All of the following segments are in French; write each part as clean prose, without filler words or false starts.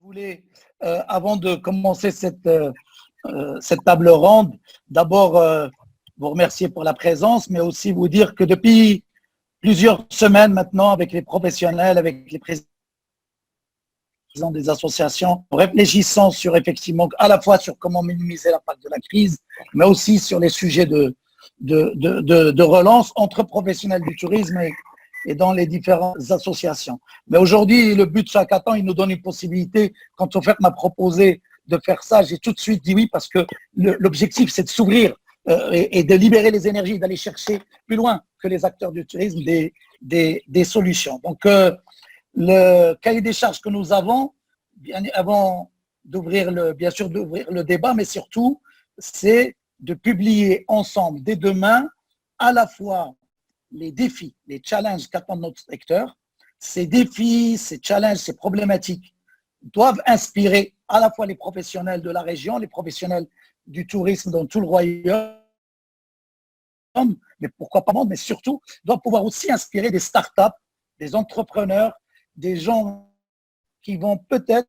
voulais, avant de commencer cette table ronde, d'abord vous remercier pour la présence, mais aussi vous dire que depuis plusieurs semaines maintenant, avec les professionnels, avec les présidents des associations, réfléchissant sur effectivement à la fois sur comment minimiser l'impact de la crise, mais aussi sur les sujets de relance entre professionnels du tourisme et dans les différentes associations. Mais aujourd'hui, le but de chaque temps, il nous donne une possibilité. Quand Ofer m'a proposé de faire ça, j'ai tout de suite dit oui parce que l'objectif, c'est de s'ouvrir et de libérer les énergies, d'aller chercher plus loin que les acteurs du tourisme des solutions. Donc, le cahier des charges que nous avons, bien avant d'ouvrir bien sûr d'ouvrir le débat, mais surtout, c'est de publier ensemble dès demain à la fois les défis, les challenges qu'attend notre secteur. Ces défis, ces challenges, ces problématiques doivent inspirer à la fois les professionnels de la région, les professionnels du tourisme dans tout le royaume, mais pourquoi pas, mais surtout doivent pouvoir aussi inspirer des startups, des entrepreneurs, des gens qui vont peut-être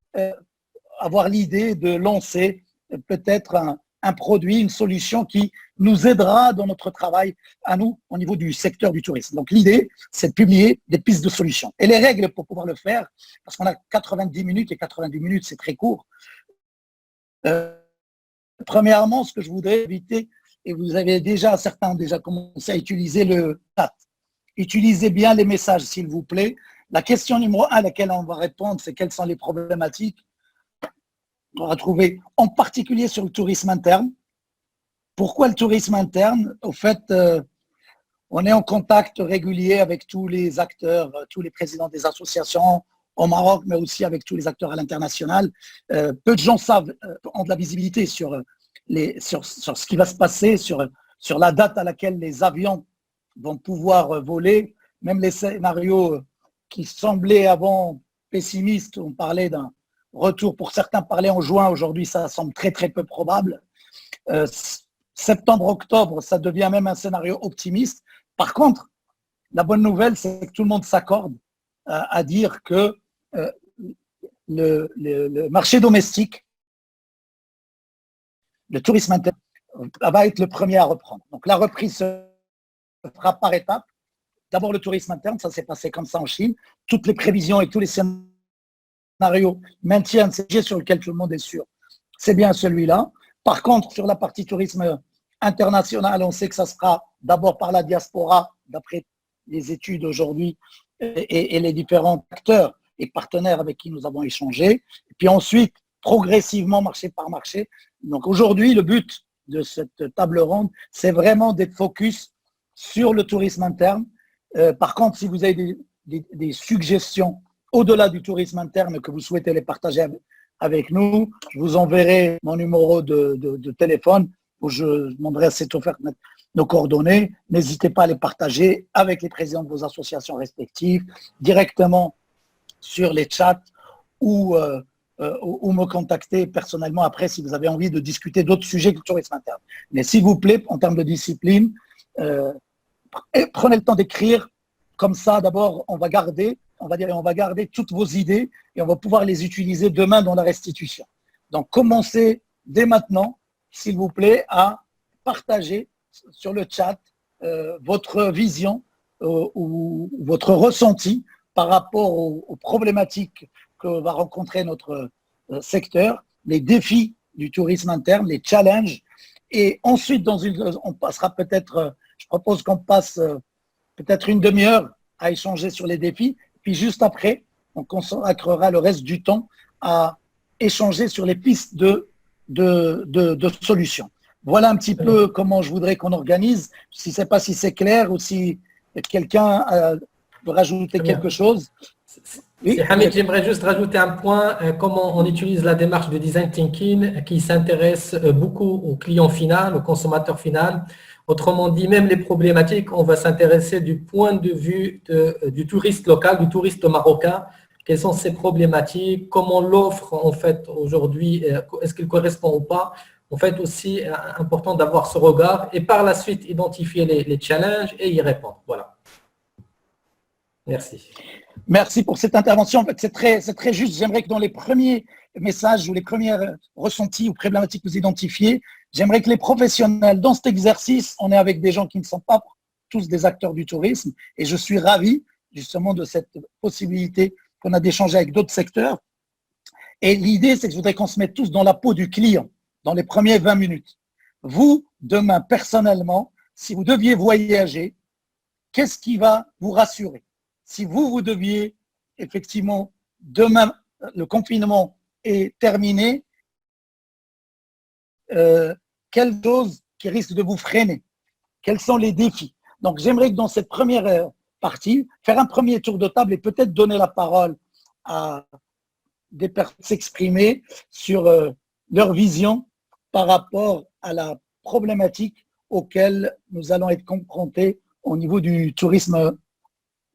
avoir l'idée de lancer peut-être un produit, une solution qui nous aidera dans notre travail à nous au niveau du secteur du tourisme. Donc l'idée, c'est de publier des pistes de solutions. Et les règles pour pouvoir le faire, parce qu'on a 90 minutes et 90 minutes, c'est très court. Premièrement, ce que je voudrais éviter, et vous avez déjà, certains ont déjà commencé à utiliser le chat. Utilisez bien les messages, s'il vous plaît. La question numéro 1 à laquelle on va répondre, c'est quelles sont les problématiques. On va trouver en particulier sur le tourisme interne. Pourquoi le tourisme interne? Au fait, on est en contact régulier avec tous les acteurs, tous les présidents des associations au Maroc, mais aussi avec tous les acteurs à l'international. Peu de gens savent, ont de la visibilité sur ce qui va se passer, sur la date à laquelle les avions vont pouvoir voler. Même les scénarios qui semblaient avant pessimistes, on parlait d'un retour, pour certains parlaient en juin, aujourd'hui ça semble très très peu probable. Septembre-octobre, ça devient même un scénario optimiste. Par contre, la bonne nouvelle, c'est que tout le monde s'accorde à dire que le marché domestique, le tourisme interne, va être le premier à reprendre. Donc la reprise se fera par étapes. D'abord le tourisme interne, ça s'est passé comme ça en Chine. Toutes les prévisions et tous les scénarios maintiennent ce sujet sur lequel tout le monde est sûr. C'est bien celui-là. Par contre, sur la partie tourisme international, on sait que ça sera d'abord par la diaspora, d'après les études aujourd'hui et les différents acteurs et partenaires avec qui nous avons échangé. Et puis ensuite, progressivement, marché par marché. Donc aujourd'hui, le but de cette table ronde, c'est vraiment d'être focus sur le tourisme interne. Par contre, si vous avez des suggestions au-delà du tourisme interne que vous souhaitez les partager avec nous, je vous enverrai mon numéro de téléphone où je demanderai à cette offerte nos coordonnées. N'hésitez pas à les partager avec les présidents de vos associations respectives, directement sur les chats ou me contacter personnellement après si vous avez envie de discuter d'autres sujets que le tourisme interne. Mais s'il vous plaît, en termes de discipline, prenez le temps d'écrire. Comme ça, d'abord, on va garder toutes vos idées et on va pouvoir les utiliser demain dans la restitution. Donc, commencez dès maintenant, s'il vous plaît, à partager sur le chat votre vision ou votre ressenti par rapport aux problématiques que va rencontrer notre secteur, les défis du tourisme interne, les challenges. Et ensuite, on passera peut-être, je propose qu'on passe peut-être une demi-heure à échanger sur les défis. Puis juste après, on consacrera le reste du temps à échanger sur les pistes de solutions. Voilà un petit peu comment je voudrais qu'on organise. Je ne sais pas si c'est clair ou si quelqu'un veut rajouter quelque chose. Oui. Hamid, j'aimerais juste rajouter un point, comment on utilise la démarche de design thinking qui s'intéresse beaucoup au client final, au consommateur final. Autrement dit, même les problématiques, on va s'intéresser du point de vue du touriste local, du touriste marocain. Quelles sont ces problématiques? Comment l'offre, en fait, aujourd'hui, est-ce qu'il correspond ou pas? En fait, aussi important d'avoir ce regard et par la suite identifier les challenges et y répondre. Voilà. Merci. Merci pour cette intervention. En fait, c'est très juste. J'aimerais que dans les premiers messages ou les premiers ressentis ou problématiques que vous identifiez, j'aimerais que les professionnels, dans cet exercice, on est avec des gens qui ne sont pas tous des acteurs du tourisme, et je suis ravi justement de cette possibilité qu'on a d'échanger avec d'autres secteurs. Et l'idée, c'est que je voudrais qu'on se mette tous dans la peau du client, dans les premiers 20 minutes. Vous, demain, personnellement, si vous deviez voyager, qu'est-ce qui va vous rassurer? Si vous deviez, effectivement, demain, le confinement est terminé, quelle chose qui risque de vous freiner? Quels sont les défis? Donc, j'aimerais que dans cette première partie, faire un premier tour de table et peut-être donner la parole à des personnes s'exprimer sur leur vision par rapport à la problématique auquel nous allons être confrontés au niveau du tourisme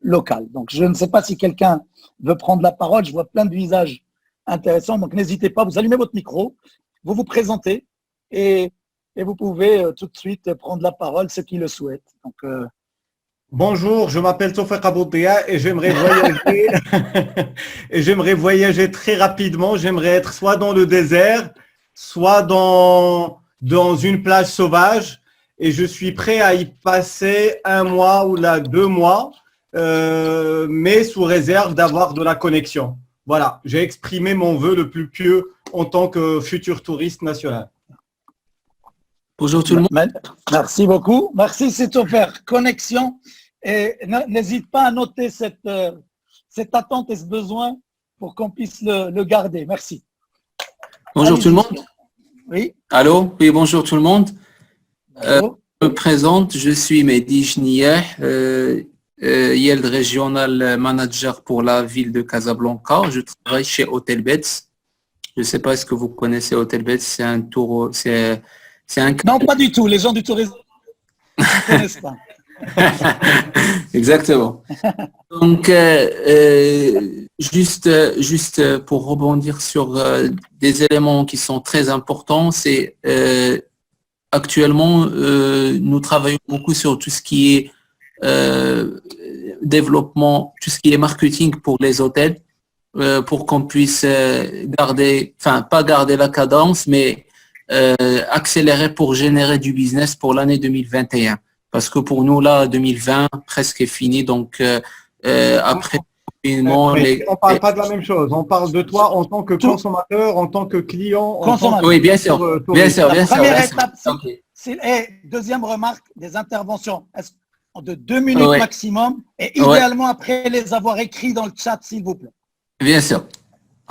local. Donc, je ne sais pas si quelqu'un veut prendre la parole. Je vois plein de visages intéressants. Donc, n'hésitez pas. Vous allumez votre micro, vous vous présentez et vous pouvez tout de suite prendre la parole, ceux qui le souhaitent. Donc, bonjour, je m'appelle Tofek Aboudia et j'aimerais voyager et j'aimerais voyager très rapidement. J'aimerais être soit dans le désert, soit dans une plage sauvage, et je suis prêt à y passer 1 mois ou 2 mois, mais sous réserve d'avoir de la connexion. Voilà, j'ai exprimé mon vœu le plus pieux en tant que futur touriste national. Bonjour tout le monde. Merci beaucoup. Merci, c'est offert. Connexion. Et n'hésite pas à noter cette attente et ce besoin pour qu'on puisse le garder. Merci. Bonjour tout le monde. Oui. Allô? Oui, bonjour tout le monde. Bonjour. Je me présente, je suis Mehdi Jnieh, Yield Regional Manager pour la ville de Casablanca. Je travaille chez Hotel Beds. Je ne sais pas, est-ce que vous connaissez Hotel Beds? C'est un tour, c'est un... Non, pas du tout. Les gens du tourisme ne connaissent pas. Exactement. Donc, juste pour rebondir sur des éléments qui sont très importants, c'est actuellement, nous travaillons beaucoup sur tout ce qui est développement, tout ce qui est marketing pour les hôtels, pour qu'on puisse garder, enfin, pas garder la cadence, mais accélérer pour générer du business pour l'année 2021. Parce que pour nous, là, 2020, presque est fini. Donc, après on ne parle pas de la même chose. On parle de toi en tant que consommateur, en tant que client. Oui, bien sûr. Bien sûr, bien sûr. La première étape, c'est deuxième remarque, des interventions de 2 minutes maximum et idéalement après les avoir écrits dans le chat, s'il vous plaît. Bien sûr.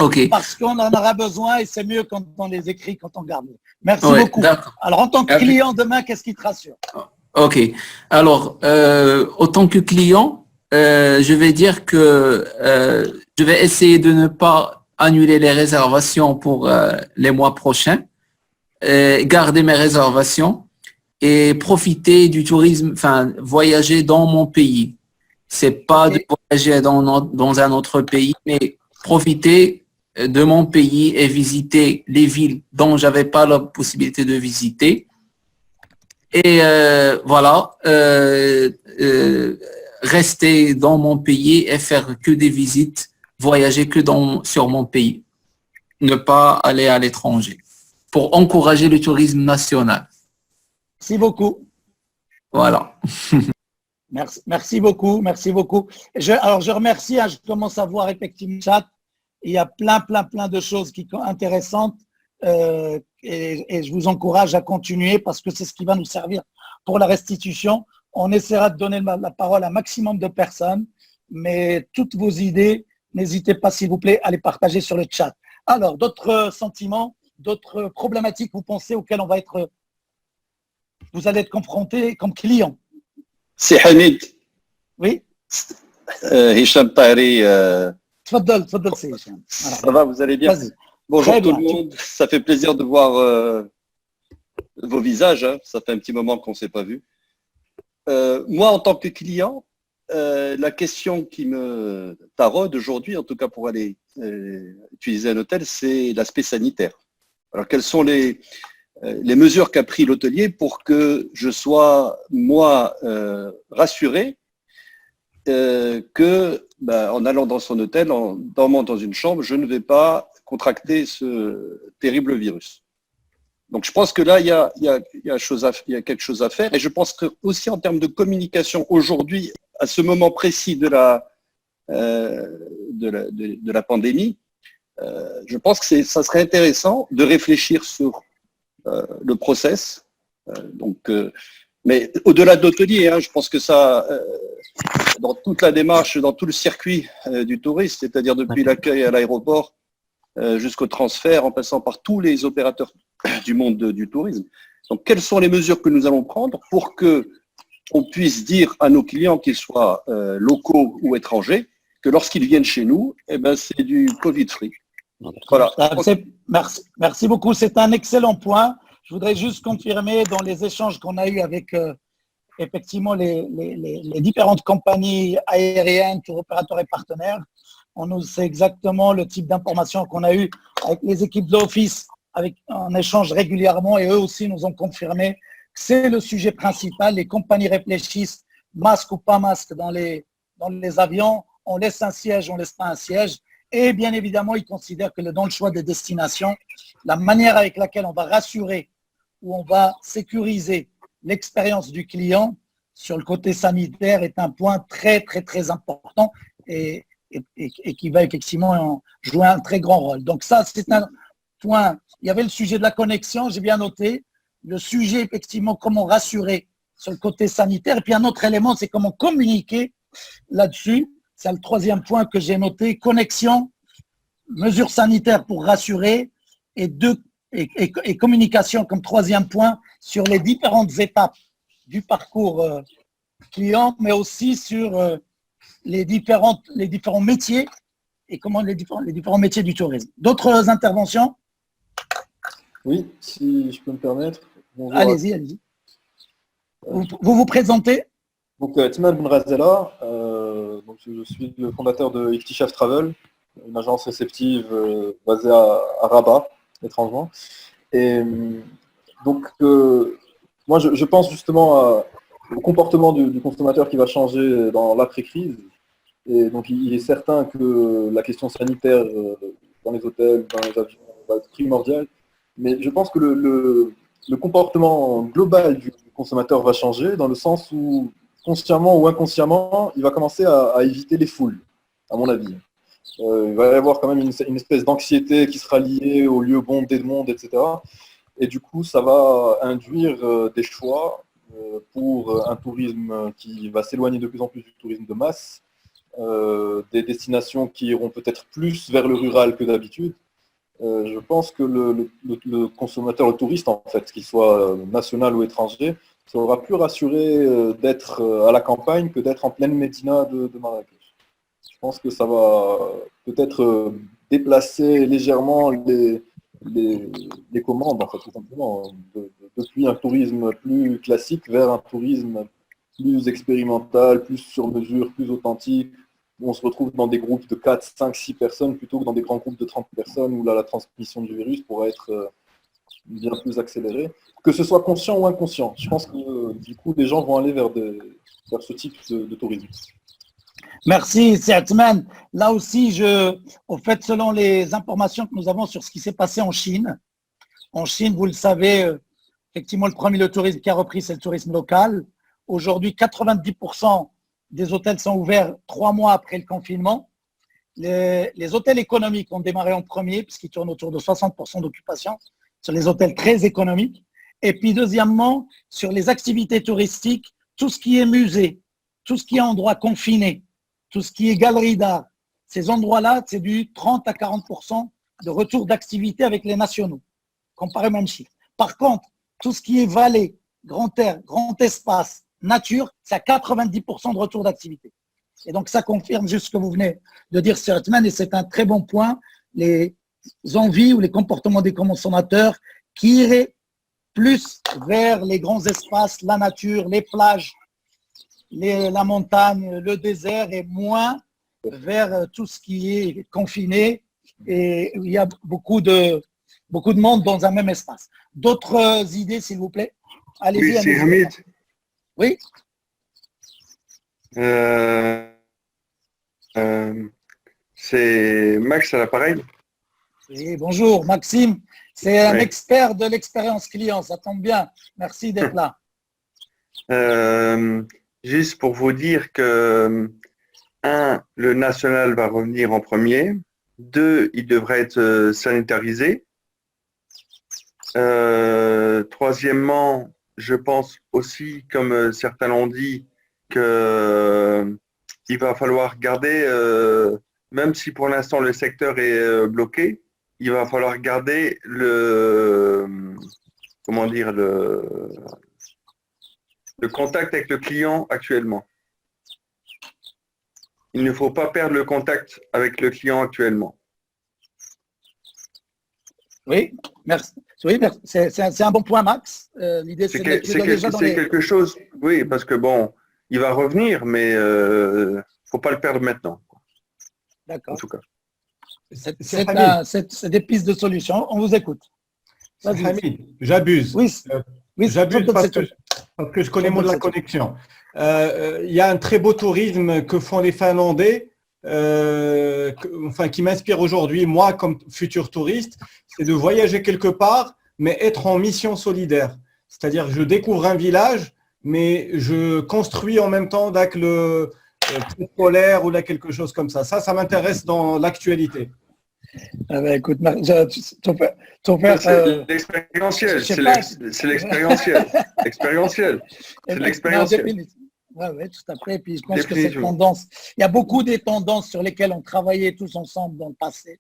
OK. Parce qu'on en aura besoin et c'est mieux quand on les écrit, quand on garde. Merci beaucoup. Alors, en tant que client demain, qu'est-ce qui te rassure? OK. Alors, en tant que client, je vais dire que je vais essayer de ne pas annuler les réservations pour les mois prochains, garder mes réservations et profiter du tourisme, enfin, voyager dans mon pays. C'est pas de voyager dans un autre pays, mais profiter de mon pays et visiter les villes dont j'avais pas la possibilité de visiter. Et voilà, rester dans mon pays et faire que des visites, voyager que sur mon pays, ne pas aller à l'étranger, pour encourager le tourisme national. Merci beaucoup. Voilà. Merci beaucoup, merci beaucoup. Alors, je remercie, je commence à voir effectivement le chat. Il y a plein de choses qui sont intéressantes. Et je vous encourage à continuer parce que c'est ce qui va nous servir pour la restitution. On essaiera de donner la parole à un maximum de personnes, mais toutes vos idées, n'hésitez pas s'il vous plaît à les partager sur le chat. Alors, d'autres sentiments, d'autres problématiques vous pensez auxquelles vous allez être confrontés comme client? C'est Hamid. Oui. Hicham Tahri. Tfaddal, c'est Hicham. Ça va, vous allez bien? Bonjour tout le monde, ça fait plaisir de voir vos visages, hein. Ça fait un petit moment qu'on ne s'est pas vu. Moi, en tant que client, la question qui me taraude aujourd'hui, en tout cas pour aller utiliser un hôtel, c'est l'aspect sanitaire. Alors, quelles sont les mesures qu'a pris l'hôtelier pour que je sois, moi, rassuré que, en allant dans son hôtel, en dormant dans une chambre, je ne vais pas contracter ce terrible virus. Donc, je pense que là, il y a quelque chose à faire. Et je pense que aussi en termes de communication aujourd'hui, à ce moment précis de la pandémie, je pense que ça serait intéressant de réfléchir sur le process. Mais au-delà de l'hôtelier, je pense que ça, dans toute la démarche, dans tout le circuit du tourisme, c'est-à-dire depuis l'accueil à l'aéroport jusqu'au transfert, en passant par tous les opérateurs du monde du tourisme. Donc, quelles sont les mesures que nous allons prendre pour que on puisse dire à nos clients, qu'ils soient locaux ou étrangers, que lorsqu'ils viennent chez nous, c'est du Covid-free. Voilà. Merci beaucoup. C'est un excellent point. Je voudrais juste confirmer dans les échanges qu'on a eus avec effectivement les différentes compagnies aériennes, tour opérateurs et partenaires. On nous sait exactement le type d'informations qu'on a eu avec les équipes de l'Office, en échange régulièrement, et eux aussi nous ont confirmé que c'est le sujet principal. Les compagnies réfléchissent, masque ou pas masque dans les avions, on laisse un siège, on laisse pas un siège. Et bien évidemment, ils considèrent que dans le choix des destinations, la manière avec laquelle on va rassurer ou on va sécuriser l'expérience du client sur le côté sanitaire est un point très, très, très important et qui va effectivement jouer un très grand rôle. Donc ça, c'est un point. Il y avait le sujet de la connexion, j'ai bien noté. Le sujet, effectivement, comment rassurer sur le côté sanitaire. Et puis un autre élément, c'est comment communiquer là-dessus. C'est le troisième point que j'ai noté. Connexion, mesures sanitaires pour rassurer et communication comme troisième point sur les différentes étapes du parcours client, mais aussi sur les différents métiers et comment les différents métiers du tourisme. D'autres interventions? Oui, si je peux me permettre. Allez-y, allez-y. Vous vous présentez? Donc, Timal Benrazela, donc je suis le fondateur de Iktishaf Travel, une agence réceptive basée à Rabat, étrangement. Et donc, moi, je pense justement au comportement du consommateur qui va changer dans l'après-crise. Et donc, il est certain que la question sanitaire dans les hôtels, dans les avions, va être primordiale. Mais je pense que le comportement global du consommateur va changer dans le sens où, consciemment ou inconsciemment, il va commencer à éviter les foules, à mon avis. Il va y avoir quand même une espèce d'anxiété qui sera liée aux lieux bondés de monde, etc. Et du coup, ça va induire des choix pour un tourisme qui va s'éloigner de plus en plus du tourisme de masse, des destinations qui iront peut-être plus vers le rural que d'habitude. Je pense que le consommateur, le touriste, en fait, qu'il soit national ou étranger, sera plus rassuré d'être à la campagne que d'être en pleine médina de Marrakech. Je pense que ça va peut-être déplacer légèrement les commandes, en fait, tout simplement, depuis un tourisme plus classique vers un tourisme plus expérimental, plus sur mesure, plus authentique, où on se retrouve dans des groupes de 4, 5, 6 personnes plutôt que dans des grands groupes de 30 personnes où là, la transmission du virus pourrait être bien plus accélérée. Que ce soit conscient ou inconscient. Je pense que du coup, les gens vont aller vers ce type de tourisme. Merci, Sertman. Là aussi, au fait, selon les informations que nous avons sur ce qui s'est passé en Chine, vous le savez, effectivement, le tourisme qui a repris, c'est le tourisme local. Aujourd'hui, 90% des hôtels sont ouverts 3 mois après le confinement. Les hôtels économiques ont démarré en premier, puisqu'ils tournent autour de 60% d'occupation, sur les hôtels très économiques. Et puis, deuxièmement, sur les activités touristiques, tout ce qui est musée, tout ce qui est endroit confiné, tout ce qui est galerie d'art, ces endroits-là, c'est du 30 à 40% de retour d'activité avec les nationaux, comparé même chiffre. Par contre, tout ce qui est vallée, grand air, grand espace, nature, c'est à 90% de retour d'activité. Et donc, ça confirme juste ce que vous venez de dire, Sertman, et c'est un très bon point, les envies ou les comportements des consommateurs qui iraient plus vers les grands espaces, la nature, les plages, la montagne, le désert, et moins vers tout ce qui est confiné et il y a beaucoup de monde dans un même espace. D'autres idées, s'il vous plaît? Allez-y. Oui, c'est Hamid. Oui. C'est Max à l'appareil. Oui, bonjour, Maxime. C'est un Oui. expert de l'expérience client, ça tombe bien. Merci d'être là. Juste pour vous dire que, le national va revenir en premier. 2, il devrait être sanitarisé. Troisièmement, je pense aussi, comme certains l'ont dit, que il va falloir garder, même si pour l'instant le secteur est bloqué, il va falloir garder comment dire, le contact avec le client actuellement. Il ne faut pas perdre le contact avec le client actuellement. Oui, merci. Oui, merci. C'est un bon point, Max. L'idée, c'est C'est quelque chose, oui, parce que bon, il va revenir, mais faut pas le perdre maintenant. En D'accord. tout cas. C'est des pistes de solutions. On vous écoute. Vas-y. Hamid, j'abuse. Oui, oui, J'abuse Jean-Claude, parce c'est que je connais moins de la Jean-Claude, connexion. Il y a un très beau tourisme que font les Finlandais, qui m'inspire aujourd'hui, moi, comme futur touriste, c'est de voyager quelque part, mais être en mission solidaire. C'est-à-dire que je découvre un village, mais je construis en même temps avec le polaire ou là, quelque chose comme ça. Ça m'intéresse dans l'actualité. Ah ben, écoute, ton père, C'est l'expérientiel, c'est l'expérientiel. Expérientiel. C'est de l'expérientiel. Oui, tout à fait. Et puis je pense que cette tendance, il y a beaucoup des tendances sur lesquelles on travaillait tous ensemble dans le passé,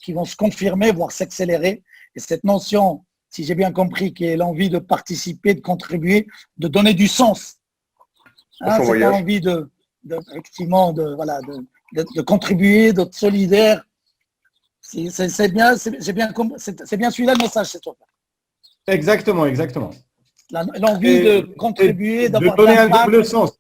qui vont se confirmer, voire s'accélérer. Et cette notion, si j'ai bien compris, qui est l'envie de participer, de contribuer, de donner du sens. Hein, c'est pas envie effectivement, de contribuer, d'être solidaire. C'est bien celui-là le message, c'est toi. Exactement, exactement. L'envie de contribuer, de donner un double sens.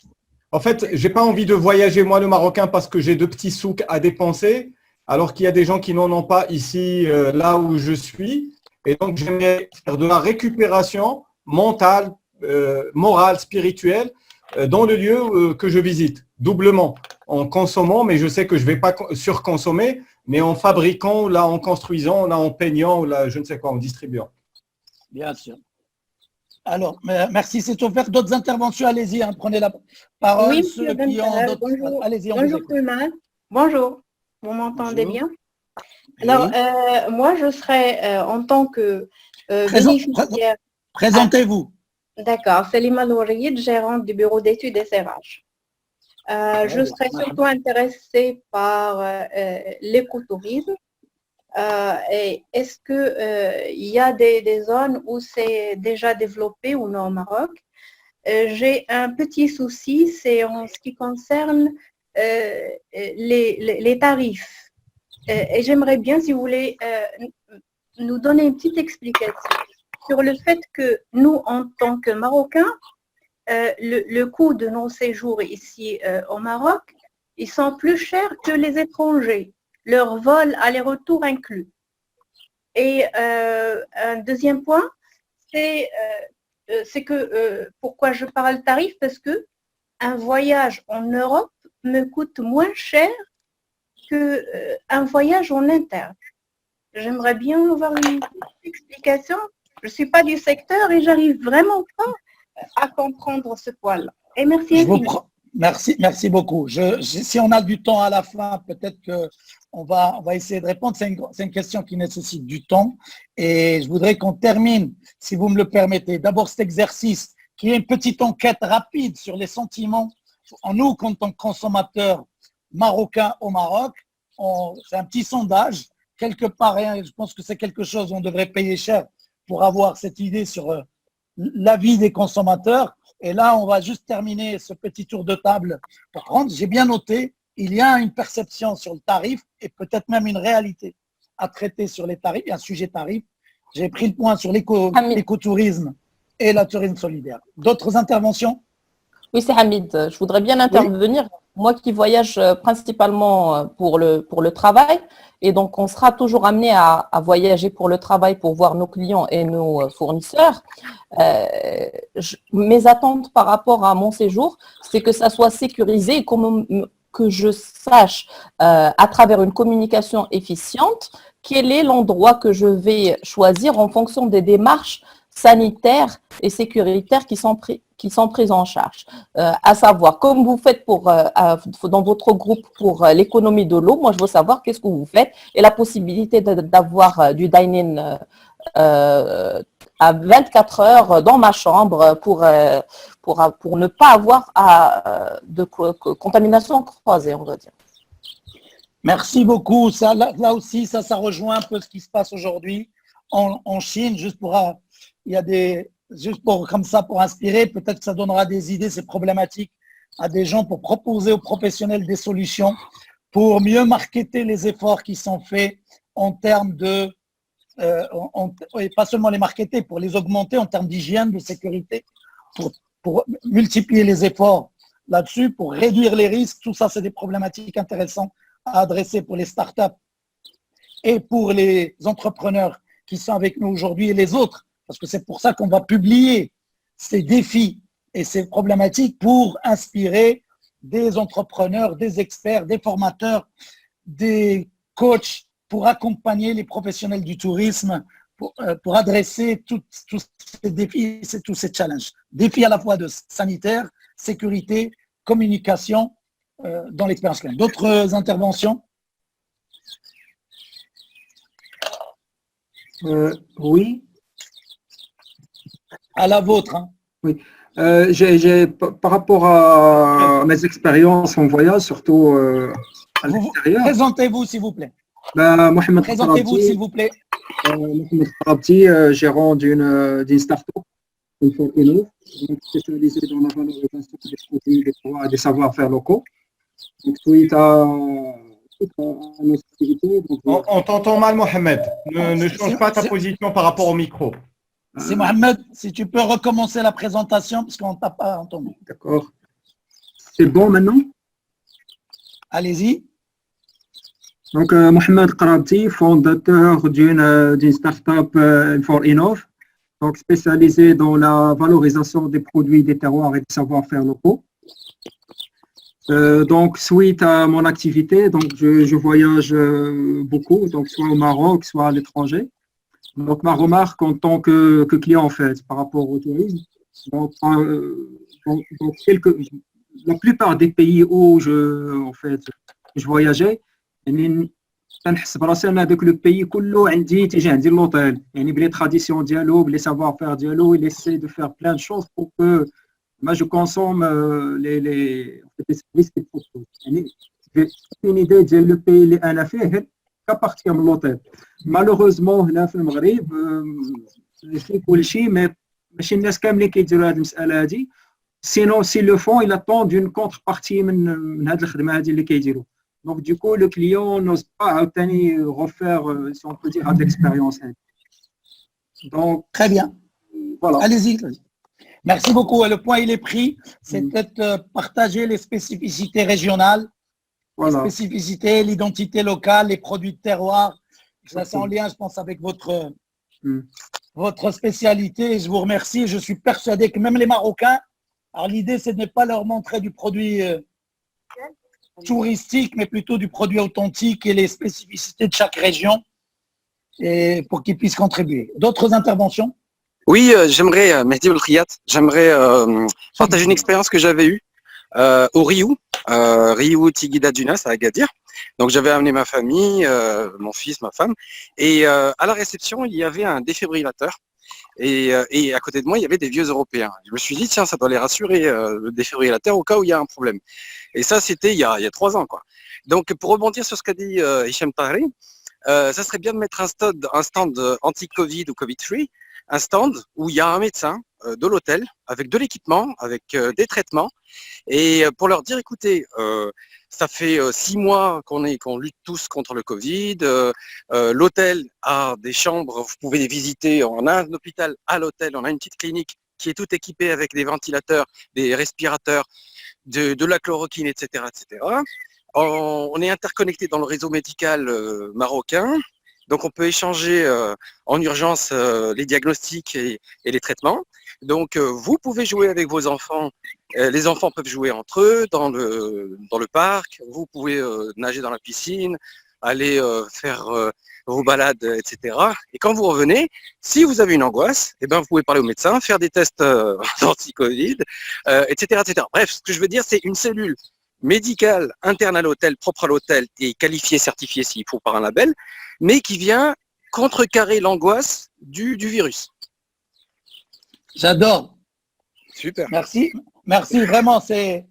En fait, j'ai pas envie de voyager, moi, le Marocain, parce que j'ai de petits souks à dépenser, alors qu'il y a des gens qui n'en ont pas ici, là où je suis. Et donc, j'aimerais faire de la récupération mentale, morale, spirituelle, dans le lieu que je visite, doublement, en consommant, mais je sais que je ne vais pas surconsommer, mais en fabriquant, là, en construisant, là, en peignant, là, je ne sais quoi, en distribuant. Bien sûr. Alors, merci, c'est offert. D'autres interventions, allez-y, hein, prenez la parole. Oui, ceux qui ont bonjour. Allez-y, on bonjour vous tout le monde. Bonjour, vous m'entendez bien? Alors, oui. moi, je serai en tant que bénéficiaire. Présentez-vous. D'accord, Selima Lourid, gérante du bureau d'études SRH. Je serai surtout intéressée par l'écotourisme. Et est-ce qu'il y a des zones où c'est déjà développé ou non au Maroc? J'ai un petit souci, c'est en ce qui concerne les tarifs. Et j'aimerais bien, si vous voulez, nous donner une petite explication sur le fait que nous, en tant que Marocains, le coût de nos séjours ici au Maroc, ils sont plus chers que les étrangers, leur vol aller-retour inclus. Et un deuxième point, c'est que pourquoi je parle tarif, parce que un voyage en Europe me coûte moins cher qu'un voyage en interne. J'aimerais bien avoir une explication. Je ne suis pas du secteur et j'arrive vraiment pas à comprendre ce point-là. Et merci infiniment. Merci beaucoup. Si on a du temps à la fin, peut-être qu'on va essayer de répondre. C'est une question qui nécessite du temps. Et je voudrais qu'on termine, si vous me le permettez, d'abord cet exercice qui est une petite enquête rapide sur les sentiments. En nous, en tant que consommateurs marocains au Maroc, c'est un petit sondage. Quelque part, je pense que c'est quelque chose où on devrait payer cher pour avoir cette idée sur l'avis des consommateurs. Et là, on va juste terminer ce petit tour de table. Par contre, j'ai bien noté, il y a une perception sur le tarif et peut-être même une réalité à traiter sur les tarifs, un sujet tarif. J'ai pris le point sur l'écotourisme et la tourisme solidaire. D'autres interventions? Oui, c'est Hamid. Je voudrais bien intervenir. Oui. Moi qui voyage principalement pour le travail, et donc on sera toujours amené à voyager pour le travail pour voir nos clients et nos fournisseurs. Mes attentes par rapport à mon séjour, c'est que ça soit sécurisé et que je sache, à travers une communication efficiente, quel est l'endroit que je vais choisir en fonction des démarches sanitaires et sécuritaires qui sont prises en charge. À savoir, comme vous faites dans votre groupe pour l'économie de l'eau, moi je veux savoir qu'est-ce que vous faites et la possibilité d'avoir du dining à 24 heures dans ma chambre pour ne pas avoir de contamination croisée, on va dire. Merci beaucoup. Ça, là aussi, ça rejoint un peu ce qui se passe aujourd'hui en Chine. Juste pour comme ça, pour inspirer, peut-être que ça donnera des idées, ces problématiques à des gens pour proposer aux professionnels des solutions pour mieux marketer les efforts qui sont faits en termes de, et pas seulement les marketer, pour les augmenter en termes d'hygiène, de sécurité, pour multiplier les efforts là-dessus, pour réduire les risques. Tout ça, c'est des problématiques intéressantes à adresser pour les startups et pour les entrepreneurs qui sont avec nous aujourd'hui et les autres, parce que c'est pour ça qu'on va publier ces défis et ces problématiques pour inspirer des entrepreneurs, des experts, des formateurs, des coachs pour accompagner les professionnels du tourisme, pour adresser tous ces défis, tous ces challenges. Défis à la fois de sanitaire, sécurité, communication dans l'expérience client. D'autres interventions? Oui. À la vôtre. Hein. Oui. Par rapport à mes expériences en voyage, surtout à l'extérieur. Présentez-vous, s'il vous plaît. Mohamed Présentez-vous, s'il vous plaît. Mohamed Kharabti, gérant d'une start-up, spécialisée dans la valorisation des produits, des terroirs et des savoir-faire locaux. Donc, suite à nos activités. On t'entend mal, Mohamed. Ne change pas ta position par rapport au micro. C'est Mohamed, si tu peux recommencer la présentation, parce qu'on ne t'a pas entendu. D'accord. C'est bon maintenant? Allez-y. Donc, Mohamed Kharabti, fondateur d'une start-up For-Innov, donc spécialisée dans la valorisation des produits, des terroirs et des savoir-faire locaux. Donc, suite à mon activité, donc je voyage beaucoup, donc soit au Maroc, soit à l'étranger. Donc, ma remarque en tant que client, en fait, par rapport au tourisme, donc, la plupart des pays où je voyageais, كنحس براسي انا هذاك لو بيي كله تيجي عندي لوطيل يعني بلي تراديسيون ديالو بلي سافوار فير ديالو il essaie de faire plein de choses pour que moi je consomme les services qu'il propose يعني j'ai une idée ديال لو بيي اللي انا فيه كبارتي من لوطيل مالوغوزمون هنا في المغرب في كلشي ماشي الناس كاملين كيديروا هذه المساله هذه سينو سي لو فون il attend d'une contrepartie من هذه الخدمه هذه اللي كيديروا. Donc, du coup, le client n'ose pas refaire, si on peut dire, de l'expérience. Donc, très bien. Voilà. Allez-y. Merci beaucoup. Le point, il est pris. C'est peut-être partager les spécificités régionales, les spécificités, l'identité locale, les produits de terroir. Ça, c'est en lien, je pense, avec votre spécialité. Je vous remercie. Je suis persuadé que même les Marocains, alors l'idée, c'est de ne pas leur montrer du produit touristique, mais plutôt du produit authentique et les spécificités de chaque région et pour qu'ils puissent contribuer. D'autres interventions? Oui, j'aimerais, Mehdi Belkhiat, j'aimerais partager une expérience que j'avais eue au Riou Tigida Dunas à Agadir. Donc j'avais amené ma famille, mon fils, ma femme, et à la réception, il y avait un défibrillateur. Et à côté de moi, il y avait des vieux Européens. Je me suis dit, tiens, ça doit les rassurer, le défibrillateur, au cas où il y a un problème. Et ça, c'était il y a 3 ans, quoi. Donc, pour rebondir sur ce qu'a dit Hicham Tahri, ça serait bien de mettre un stand anti-Covid ou Covid-free, un stand où il y a un médecin de l'hôtel, avec de l'équipement, avec des traitements, et pour leur dire, écoutez, ça fait 6 mois qu'on lutte tous contre le Covid. L'hôtel a des chambres, vous pouvez les visiter. On a un hôpital à l'hôtel, on a une petite clinique qui est toute équipée avec des ventilateurs, des respirateurs, de la chloroquine, etc., etc. On est interconnecté dans le réseau médical marocain. Donc, on peut échanger en urgence les diagnostics et les traitements. Donc, vous pouvez jouer avec vos enfants. Les enfants peuvent jouer entre eux dans le parc. Vous pouvez nager dans la piscine, aller faire vos balades, etc. Et quand vous revenez, si vous avez une angoisse, eh ben, vous pouvez parler au médecin, faire des tests anti-Covid, etc., etc. Bref, ce que je veux dire, c'est une cellule médicale interne à l'hôtel, propre à l'hôtel et qualifiée, certifiée s'il faut par un label, mais qui vient contrecarrer l'angoisse du virus. J'adore. Super. Merci. Merci, vraiment, c'est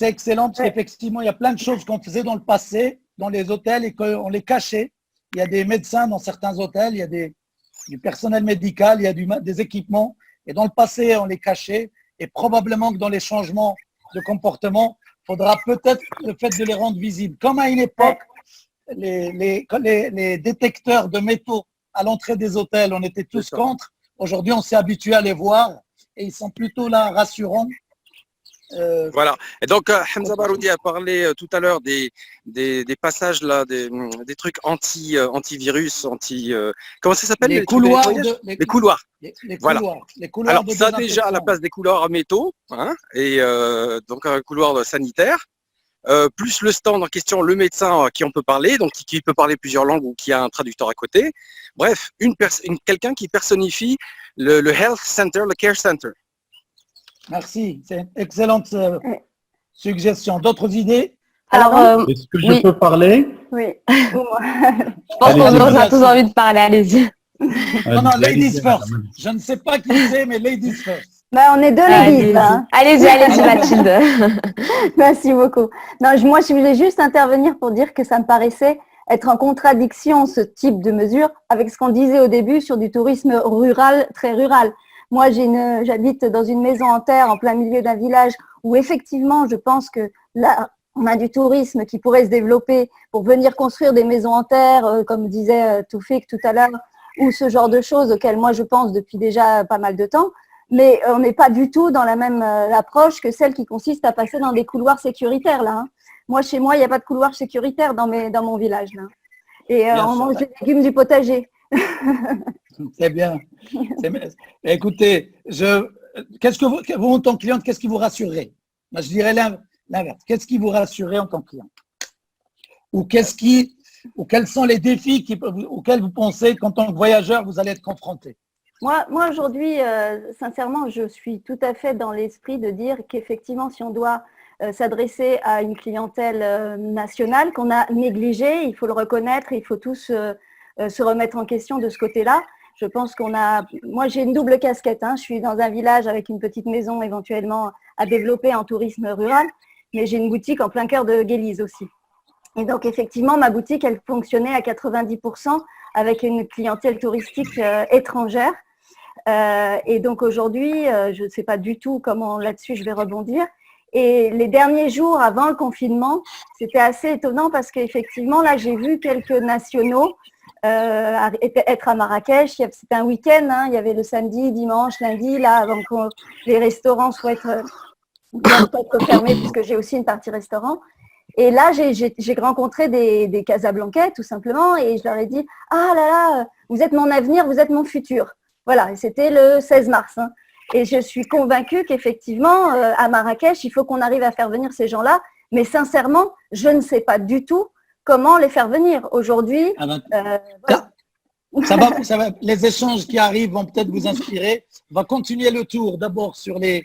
excellent parce qu'effectivement, il y a plein de choses qu'on faisait dans le passé, dans les hôtels et qu'on les cachait. Il y a des médecins dans certains hôtels, il y a du personnel médical, il y a des équipements. Et dans le passé, on les cachait. Et probablement que dans les changements de comportement, il faudra peut-être le fait de les rendre visibles. Comme à une époque, les détecteurs de métaux à l'entrée des hôtels, on était tous contre. Aujourd'hui, on s'est habitué à les voir et ils sont plutôt là rassurants. Voilà. Et donc, Hamza Baroudi a parlé tout à l'heure des passages là, des trucs antivirus, comment ça s'appelle? Les couloirs. Les couloirs. Voilà. Les couloirs. Alors, ça déjà à la place des couloirs à métaux, hein, et donc un couloir sanitaire, plus le stand en question, le médecin à qui on peut parler, donc qui peut parler plusieurs langues ou qui a un traducteur à côté. Bref, quelqu'un qui personnifie le health center, le care center. Merci, c'est une excellente suggestion. D'autres idées? Alors, est-ce que je peux parler? Oui. Je pense qu'on a tous envie de parler, allez-y. Non, ladies first. Je ne sais pas qui c'est, mais ladies first. Bah, on est deux ladies. Allez-y, Mathilde. Merci beaucoup. Non, moi, je voulais juste intervenir pour dire que ça me paraissait être en contradiction, ce type de mesure, avec ce qu'on disait au début sur du tourisme rural, très rural. Moi, j'habite dans une maison en terre en plein milieu d'un village où effectivement, je pense que là, on a du tourisme qui pourrait se développer pour venir construire des maisons en terre, comme disait Toufik tout à l'heure, ou ce genre de choses auxquelles moi je pense depuis déjà pas mal de temps. Mais on n'est pas du tout dans la même approche que celle qui consiste à passer dans des couloirs sécuritaires là. Hein. Moi, chez moi, il n'y a pas de couloir sécuritaire dans mon village là. Et on mange des légumes du potager. C'est bien. Écoutez, qu'est-ce que vous, en tant que cliente, qu'est-ce qui vous rassurerait? Moi, je dirais l'inverse. Qu'est-ce qui vous rassurerait en tant que client? Ou quels sont les défis auxquels vous pensez qu'en tant que voyageur, vous allez être confronté? Moi aujourd'hui, sincèrement, je suis tout à fait dans l'esprit de dire qu'effectivement, si on doit s'adresser à une clientèle nationale qu'on a négligée, il faut le reconnaître, il faut tous se remettre en question de ce côté-là. Je pense moi j'ai une double casquette, hein. Je suis dans un village avec une petite maison éventuellement à développer en tourisme rural, mais j'ai une boutique en plein cœur de Guélise aussi. Et donc effectivement, ma boutique, elle fonctionnait à 90% avec une clientèle touristique étrangère. Et donc aujourd'hui, je ne sais pas du tout comment là-dessus je vais rebondir. Et les derniers jours avant le confinement, c'était assez étonnant parce qu'effectivement, là, j'ai vu quelques nationaux être à Marrakech. C'était un week-end, hein, il y avait le samedi, dimanche, lundi, là, avant que les restaurants soient être fermés, puisque j'ai aussi une partie restaurant. Et là, j'ai rencontré des Casablancais, tout simplement, et je leur ai dit « Ah là là, vous êtes mon avenir, vous êtes mon futur ». Voilà, et c'était le 16 mars. Hein. Et je suis convaincue qu'effectivement, à Marrakech, il faut qu'on arrive à faire venir ces gens-là. Mais sincèrement, je ne sais pas du tout comment les faire venir. Aujourd'hui, voilà. Ça va, les échanges qui arrivent vont peut-être vous inspirer. On va continuer le tour d'abord sur les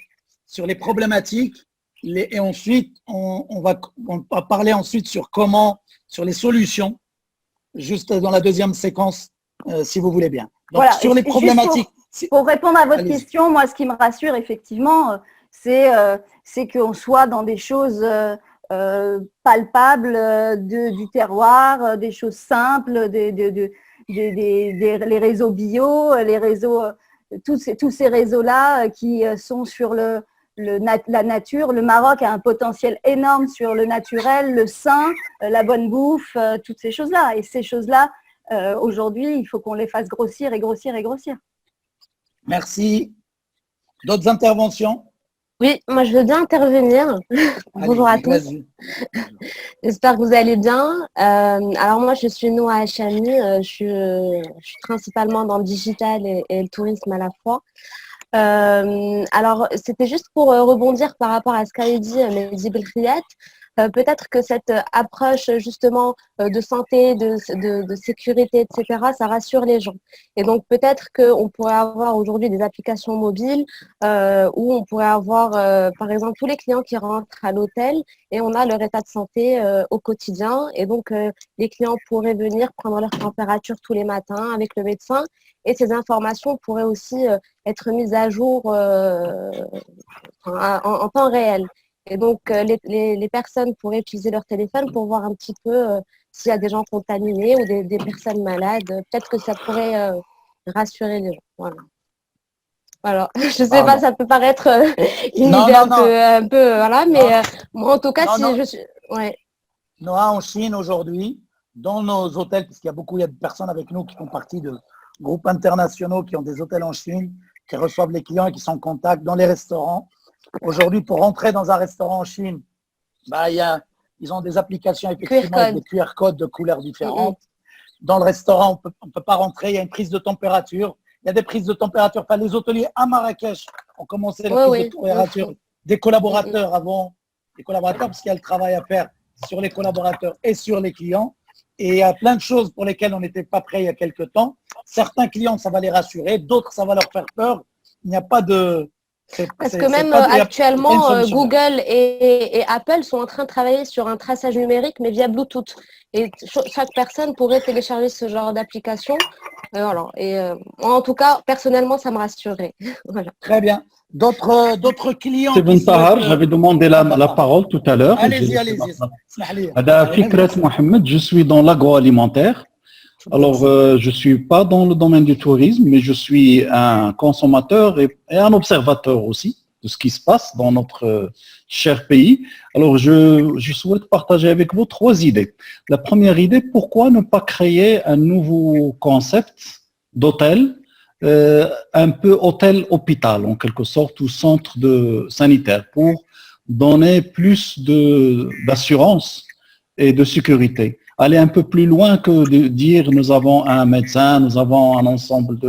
problématiques et ensuite, on va parler ensuite sur les solutions, juste dans la deuxième séquence, si vous voulez bien. Donc, voilà, sur les problématiques. Pour répondre à votre question, moi, ce qui me rassure, effectivement, c'est qu'on soit dans des choses palpables du terroir, des choses simples, les réseaux bio, les réseaux, tous ces réseaux-là qui sont sur la nature. Le Maroc a un potentiel énorme sur le naturel, le sain, la bonne bouffe, toutes ces choses-là. Et ces choses-là, aujourd'hui, il faut qu'on les fasse grossir et grossir et grossir. Merci. D'autres interventions? Oui, moi je veux bien intervenir. Bonjour à tous. J'espère que vous allez bien. Alors moi je suis Noa Hachami, je suis principalement dans le digital et le tourisme à la fois. Alors, c'était juste pour rebondir par rapport à ce qu'avait dit Mehdi Belkhiat. Peut-être que cette approche justement de santé, de sécurité, etc., ça rassure les gens. Et donc peut-être qu'on pourrait avoir aujourd'hui des applications mobiles où on pourrait avoir par exemple tous les clients qui rentrent à l'hôtel et on a leur état de santé au quotidien. Et donc les clients pourraient venir prendre leur température tous les matins avec le médecin et ces informations pourraient aussi être mises à jour en temps réel. Et donc, les personnes pourraient utiliser leur téléphone pour voir un petit peu s'il y a des gens contaminés ou des personnes malades. Peut-être que ça pourrait rassurer les gens. Voilà. Alors, je ne sais pas, ça peut paraître une idée un peu voilà, mais moi, en tout cas, je suis... Ouais. Noah, en Chine, aujourd'hui, dans nos hôtels, puisqu'il y a beaucoup de personnes avec nous qui font partie de groupes internationaux qui ont des hôtels en Chine, qui reçoivent les clients et qui sont en contact dans les restaurants. Aujourd'hui, pour rentrer dans un restaurant en Chine, ils ont des applications effectivement avec des QR codes de couleurs différentes. Dans le restaurant, on ne peut pas rentrer, il y a une prise de température. Il y a des prises de température. Enfin, les hôteliers à Marrakech ont commencé la prise de température des collaborateurs avant, des collaborateurs, parce qu'il y a le travail à faire sur les collaborateurs et sur les clients. Et il y a plein de choses pour lesquelles on n'était pas prêt il y a quelques temps. Certains clients, ça va les rassurer, d'autres, ça va leur faire peur. Il n'y a pas de... Parce que même actuellement, Google et Apple sont en train de travailler sur un traçage numérique, mais via Bluetooth. Et chaque personne pourrait télécharger ce genre d'application. Voilà. Et en tout cas, personnellement, ça me rassurerait. Voilà. Très bien. D'autres clients. Steven Tahar, j'avais demandé la parole tout à l'heure. Allez-y. Fikret Mohamed, je suis dans l'agroalimentaire. Alors, je ne suis pas dans le domaine du tourisme, mais je suis un consommateur et un observateur aussi de ce qui se passe dans notre cher pays. Alors, je souhaite partager avec vous 3 idées. La première idée, pourquoi ne pas créer un nouveau concept d'hôtel, un peu hôtel-hôpital en quelque sorte, ou centre sanitaire, pour donner plus d'assurance et de sécurité. Aller un peu plus loin que de dire nous avons un médecin, nous avons un ensemble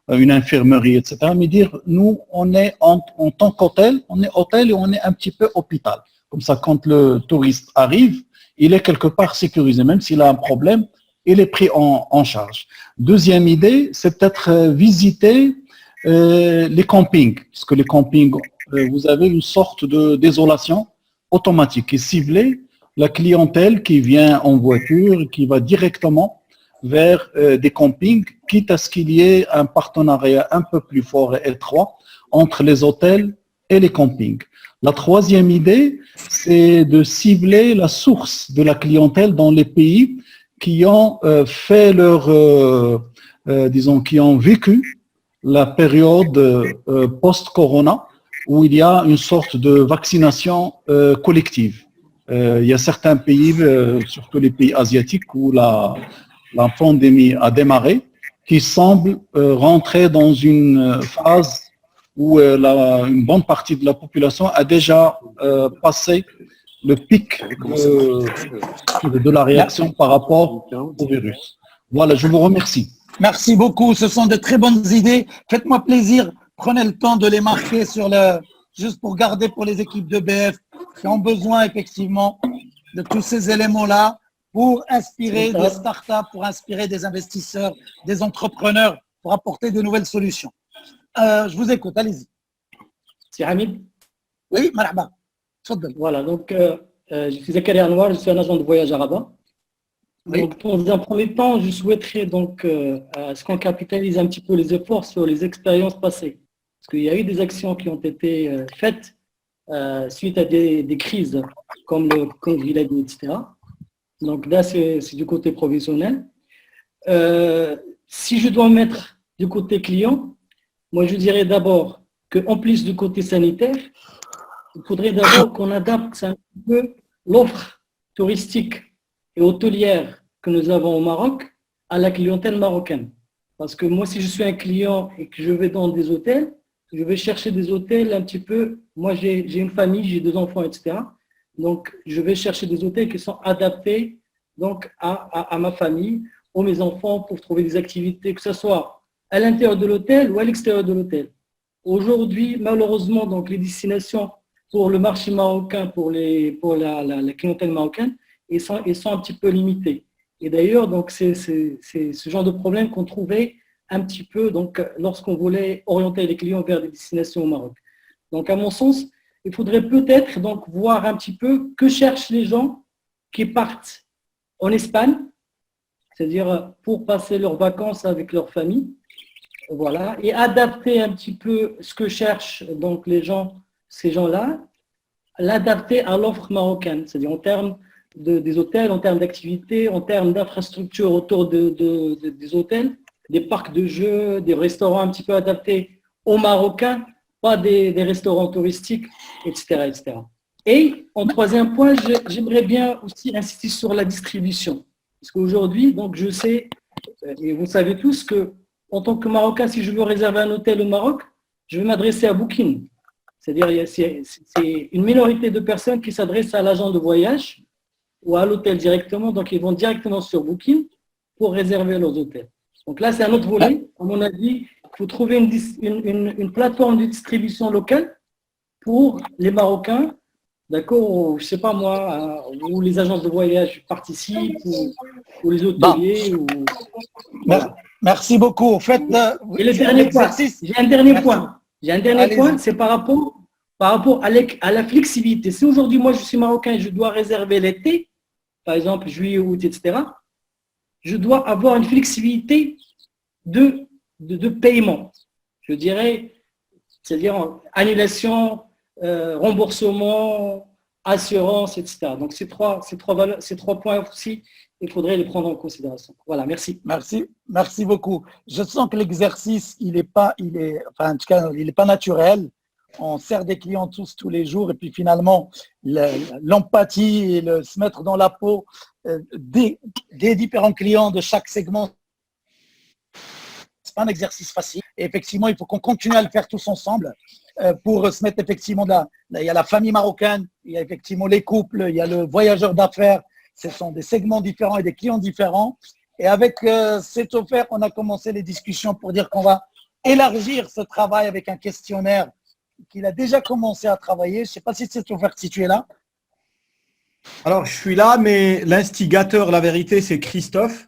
une infirmerie, etc. Mais dire nous, on est en tant qu'hôtel, on est hôtel et on est un petit peu hôpital. Comme ça, quand le touriste arrive, il est quelque part sécurisé. Même s'il a un problème, il est pris en charge. Deuxième idée, c'est peut-être visiter les campings. Parce que les campings, vous avez une sorte d'isolation automatique et ciblée. La clientèle qui vient en voiture, qui va directement vers des campings, quitte à ce qu'il y ait un partenariat un peu plus fort et étroit entre les hôtels et les campings. La troisième idée, c'est de cibler la source de la clientèle dans les pays qui ont fait qui ont vécu la période post-corona, où il y a une sorte de vaccination collective. Il y a certains pays, surtout les pays asiatiques, où la pandémie a démarré, qui semblent rentrer dans une phase où une bonne partie de la population a déjà passé le pic de la réaction par rapport au virus. Voilà, je vous remercie. Merci beaucoup, ce sont de très bonnes idées. Faites-moi plaisir, prenez le temps de les marquer juste pour garder pour les équipes de BF qui ont besoin effectivement de tous ces éléments-là pour inspirer des startups, pour inspirer des investisseurs, des entrepreneurs, pour apporter de nouvelles solutions. Je vous écoute, allez-y. C'est Hamid? Oui, marhaba. Voilà, donc je suis Zakaria Anwar, je suis un agent de voyage à Rabat. Oui. Donc, dans un premier temps, je souhaiterais donc à ce qu'on capitalise un petit peu les efforts sur les expériences passées. Parce qu'il y a eu des actions qui ont été faites suite à des crises comme le Covid, etc. Donc là, c'est du côté professionnel. Si je dois mettre du côté client, moi je dirais d'abord qu'en plus du côté sanitaire, il faudrait d'abord qu'on adapte un peu l'offre touristique et hôtelière que nous avons au Maroc à la clientèle marocaine. Parce que moi, si je suis un client et que je vais dans des hôtels, je vais chercher des hôtels un petit peu, moi j'ai une famille, j'ai 2 enfants, etc. Donc, je vais chercher des hôtels qui sont adaptés donc, à ma famille, mes enfants, pour trouver des activités, que ce soit à l'intérieur de l'hôtel ou à l'extérieur de l'hôtel. Aujourd'hui, malheureusement, donc les destinations pour le marché marocain, pour la clientèle marocaine, ils sont un petit peu limités. Et d'ailleurs, donc c'est ce genre de problème qu'on trouvait un petit peu donc lorsqu'on voulait orienter les clients vers des destinations au Maroc. Donc, à mon sens, il faudrait peut-être donc voir un petit peu que cherchent les gens qui partent en Espagne, c'est-à-dire pour passer leurs vacances avec leur famille, voilà, et adapter un petit peu ce que cherchent donc ces gens-là, l'adapter à l'offre marocaine, c'est-à-dire en termes des hôtels, en termes d'activités, en termes d'infrastructures autour des hôtels, des parcs de jeux, des restaurants un petit peu adaptés aux Marocains, pas des restaurants touristiques, etc., etc. Et en troisième point, j'aimerais bien aussi insister sur la distribution. Parce qu'aujourd'hui, donc je sais, et vous savez tous que en tant que Marocain, si je veux réserver un hôtel au Maroc, je vais m'adresser à Booking. C'est-à-dire, c'est une minorité de personnes qui s'adressent à l'agent de voyage ou à l'hôtel directement. Donc, ils vont directement sur Booking pour réserver leurs hôtels. Donc là, c'est un autre volet. À mon avis, il faut trouver une plateforme de distribution locale pour les Marocains, d'accord, je ne sais pas moi, où les agences de voyage participent, ou les hôteliers. Voilà. Merci beaucoup. En fait, et le dernier point, j'ai un dernier point. J'ai un dernier point, c'est par rapport à la flexibilité. Si aujourd'hui, moi, je suis marocain et je dois réserver l'été, par exemple juillet, août, etc., je dois avoir une flexibilité de paiement. Je dirais, c'est-à-dire annulation, remboursement, assurance, etc. Donc, ces trois points aussi, il faudrait les prendre en considération. Voilà, merci. Merci beaucoup. Je sens que l'exercice, il n'est pas naturel. On sert des clients tous les jours et puis finalement, l'empathie et se mettre dans la peau des différents clients de chaque segment, c'est pas un exercice facile. Et effectivement, il faut qu'on continue à le faire tous ensemble pour se mettre effectivement il y a la famille marocaine, il y a effectivement les couples, il y a le voyageur d'affaires. Ce sont des segments différents et des clients différents. Et avec cet offert, on a commencé les discussions pour dire qu'on va élargir ce travail avec un questionnaire qu'il a déjà commencé à travailler. Je ne sais pas si c'est offert situé là. Alors, je suis là, mais l'instigateur, la vérité, c'est Christophe.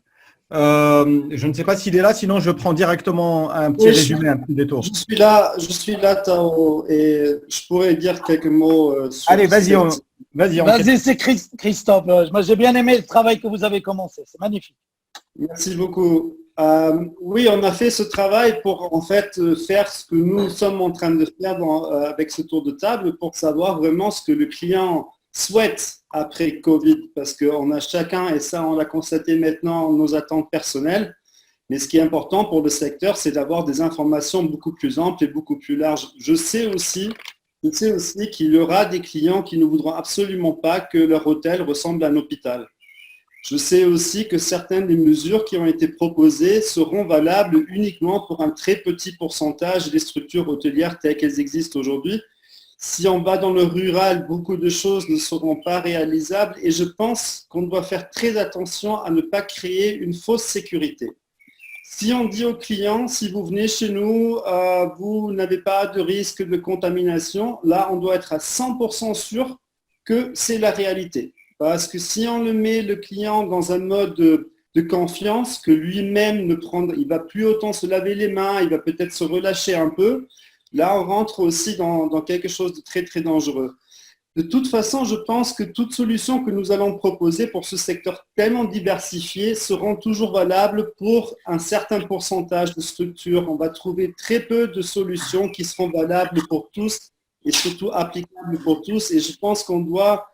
Je ne sais pas s'il est là, sinon je prends directement un petit résumé, un petit détour. Je suis là, Tao, et je pourrais dire quelques mots. Allez, vas-y. Vas-y, c'est Christophe. Moi, j'ai bien aimé le travail que vous avez commencé. C'est magnifique. Merci beaucoup. Oui, on a fait ce travail pour en fait faire ce que nous sommes en train de faire avec ce tour de table pour savoir vraiment ce que le client souhaite après Covid, parce qu'on a chacun, et ça on l'a constaté maintenant, nos attentes personnelles. Mais ce qui est important pour le secteur, c'est d'avoir des informations beaucoup plus amples et beaucoup plus larges. Je sais aussi qu'il y aura des clients qui ne voudront absolument pas que leur hôtel ressemble à un hôpital. Je sais aussi que certaines des mesures qui ont été proposées seront valables uniquement pour un très petit pourcentage des structures hôtelières telles qu'elles existent aujourd'hui. Si on va dans le rural, beaucoup de choses ne seront pas réalisables et je pense qu'on doit faire très attention à ne pas créer une fausse sécurité. Si on dit aux clients, si vous venez chez nous, vous n'avez pas de risque de contamination, là, on doit être à 100% sûr que c'est la réalité. Parce que si on met le client dans un mode de confiance, que lui-même il va plus autant se laver les mains, il va peut-être se relâcher un peu, là, on rentre aussi dans quelque chose de très, très dangereux. De toute façon, je pense que toutes solutions que nous allons proposer pour ce secteur tellement diversifié seront toujours valables pour un certain pourcentage de structures. On va trouver très peu de solutions qui seront valables pour tous et surtout applicables pour tous. Et je pense qu'on doit,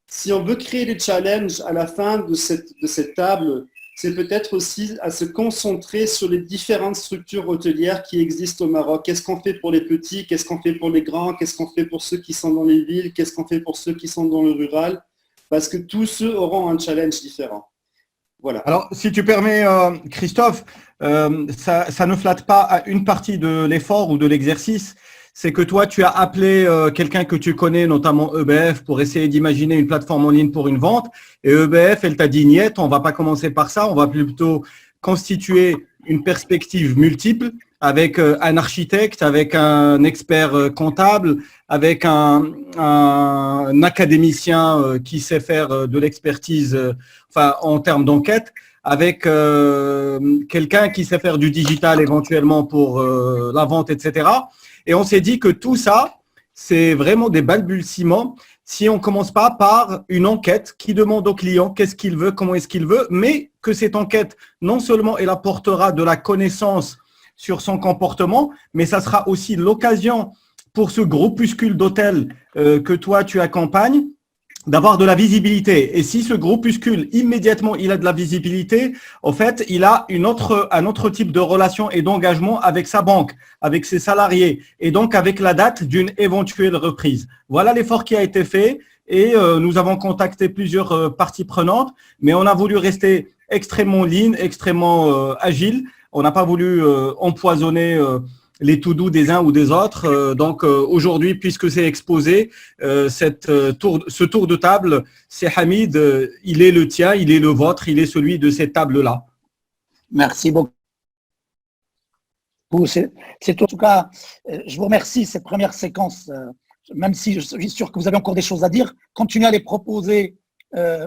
si on veut créer des challenges à la fin de cette table, c'est peut-être aussi à se concentrer sur les différentes structures hôtelières qui existent au Maroc. Qu'est-ce qu'on fait pour les petits? Qu'est-ce qu'on fait pour les grands? Qu'est-ce qu'on fait pour ceux qui sont dans les villes? Qu'est-ce qu'on fait pour ceux qui sont dans le rural? Parce que tous ceux auront un challenge différent. Voilà. Alors, si tu permets, Christophe, ça ne flatte pas une partie de l'effort ou de l'exercice. C'est que toi, tu as appelé quelqu'un que tu connais, notamment EBF, pour essayer d'imaginer une plateforme en ligne pour une vente. Et EBF, elle t'a dit niet, on ne va pas commencer par ça, on va plutôt constituer une perspective multiple avec un architecte, avec un expert comptable, avec un académicien qui sait faire de l'expertise en termes d'enquête, avec quelqu'un qui sait faire du digital éventuellement pour la vente, etc. Et on s'est dit que tout ça, c'est vraiment des balbutiements si on ne commence pas par une enquête qui demande au client qu'est-ce qu'il veut, comment est-ce qu'il veut, mais que cette enquête, non seulement elle apportera de la connaissance sur son comportement, mais ça sera aussi l'occasion pour ce groupuscule d'hôtels que toi tu accompagnes d'avoir de la visibilité. Et si ce groupuscule, immédiatement, il a de la visibilité, en fait, il a un autre type de relation et d'engagement avec sa banque, avec ses salariés, et donc avec la date d'une éventuelle reprise. Voilà l'effort qui a été fait et nous avons contacté plusieurs parties prenantes, mais on a voulu rester extrêmement lean, extrêmement agile. On n'a pas voulu empoisonner les to-do des uns ou des autres. Donc aujourd'hui, puisque c'est exposé, ce tour de table, c'est Hamid, il est le tien, il est le vôtre, il est celui de cette table-là. Merci beaucoup. C'est en tout cas, je vous remercie, cette première séquence, même si je suis sûr que vous avez encore des choses à dire, continuez à les proposer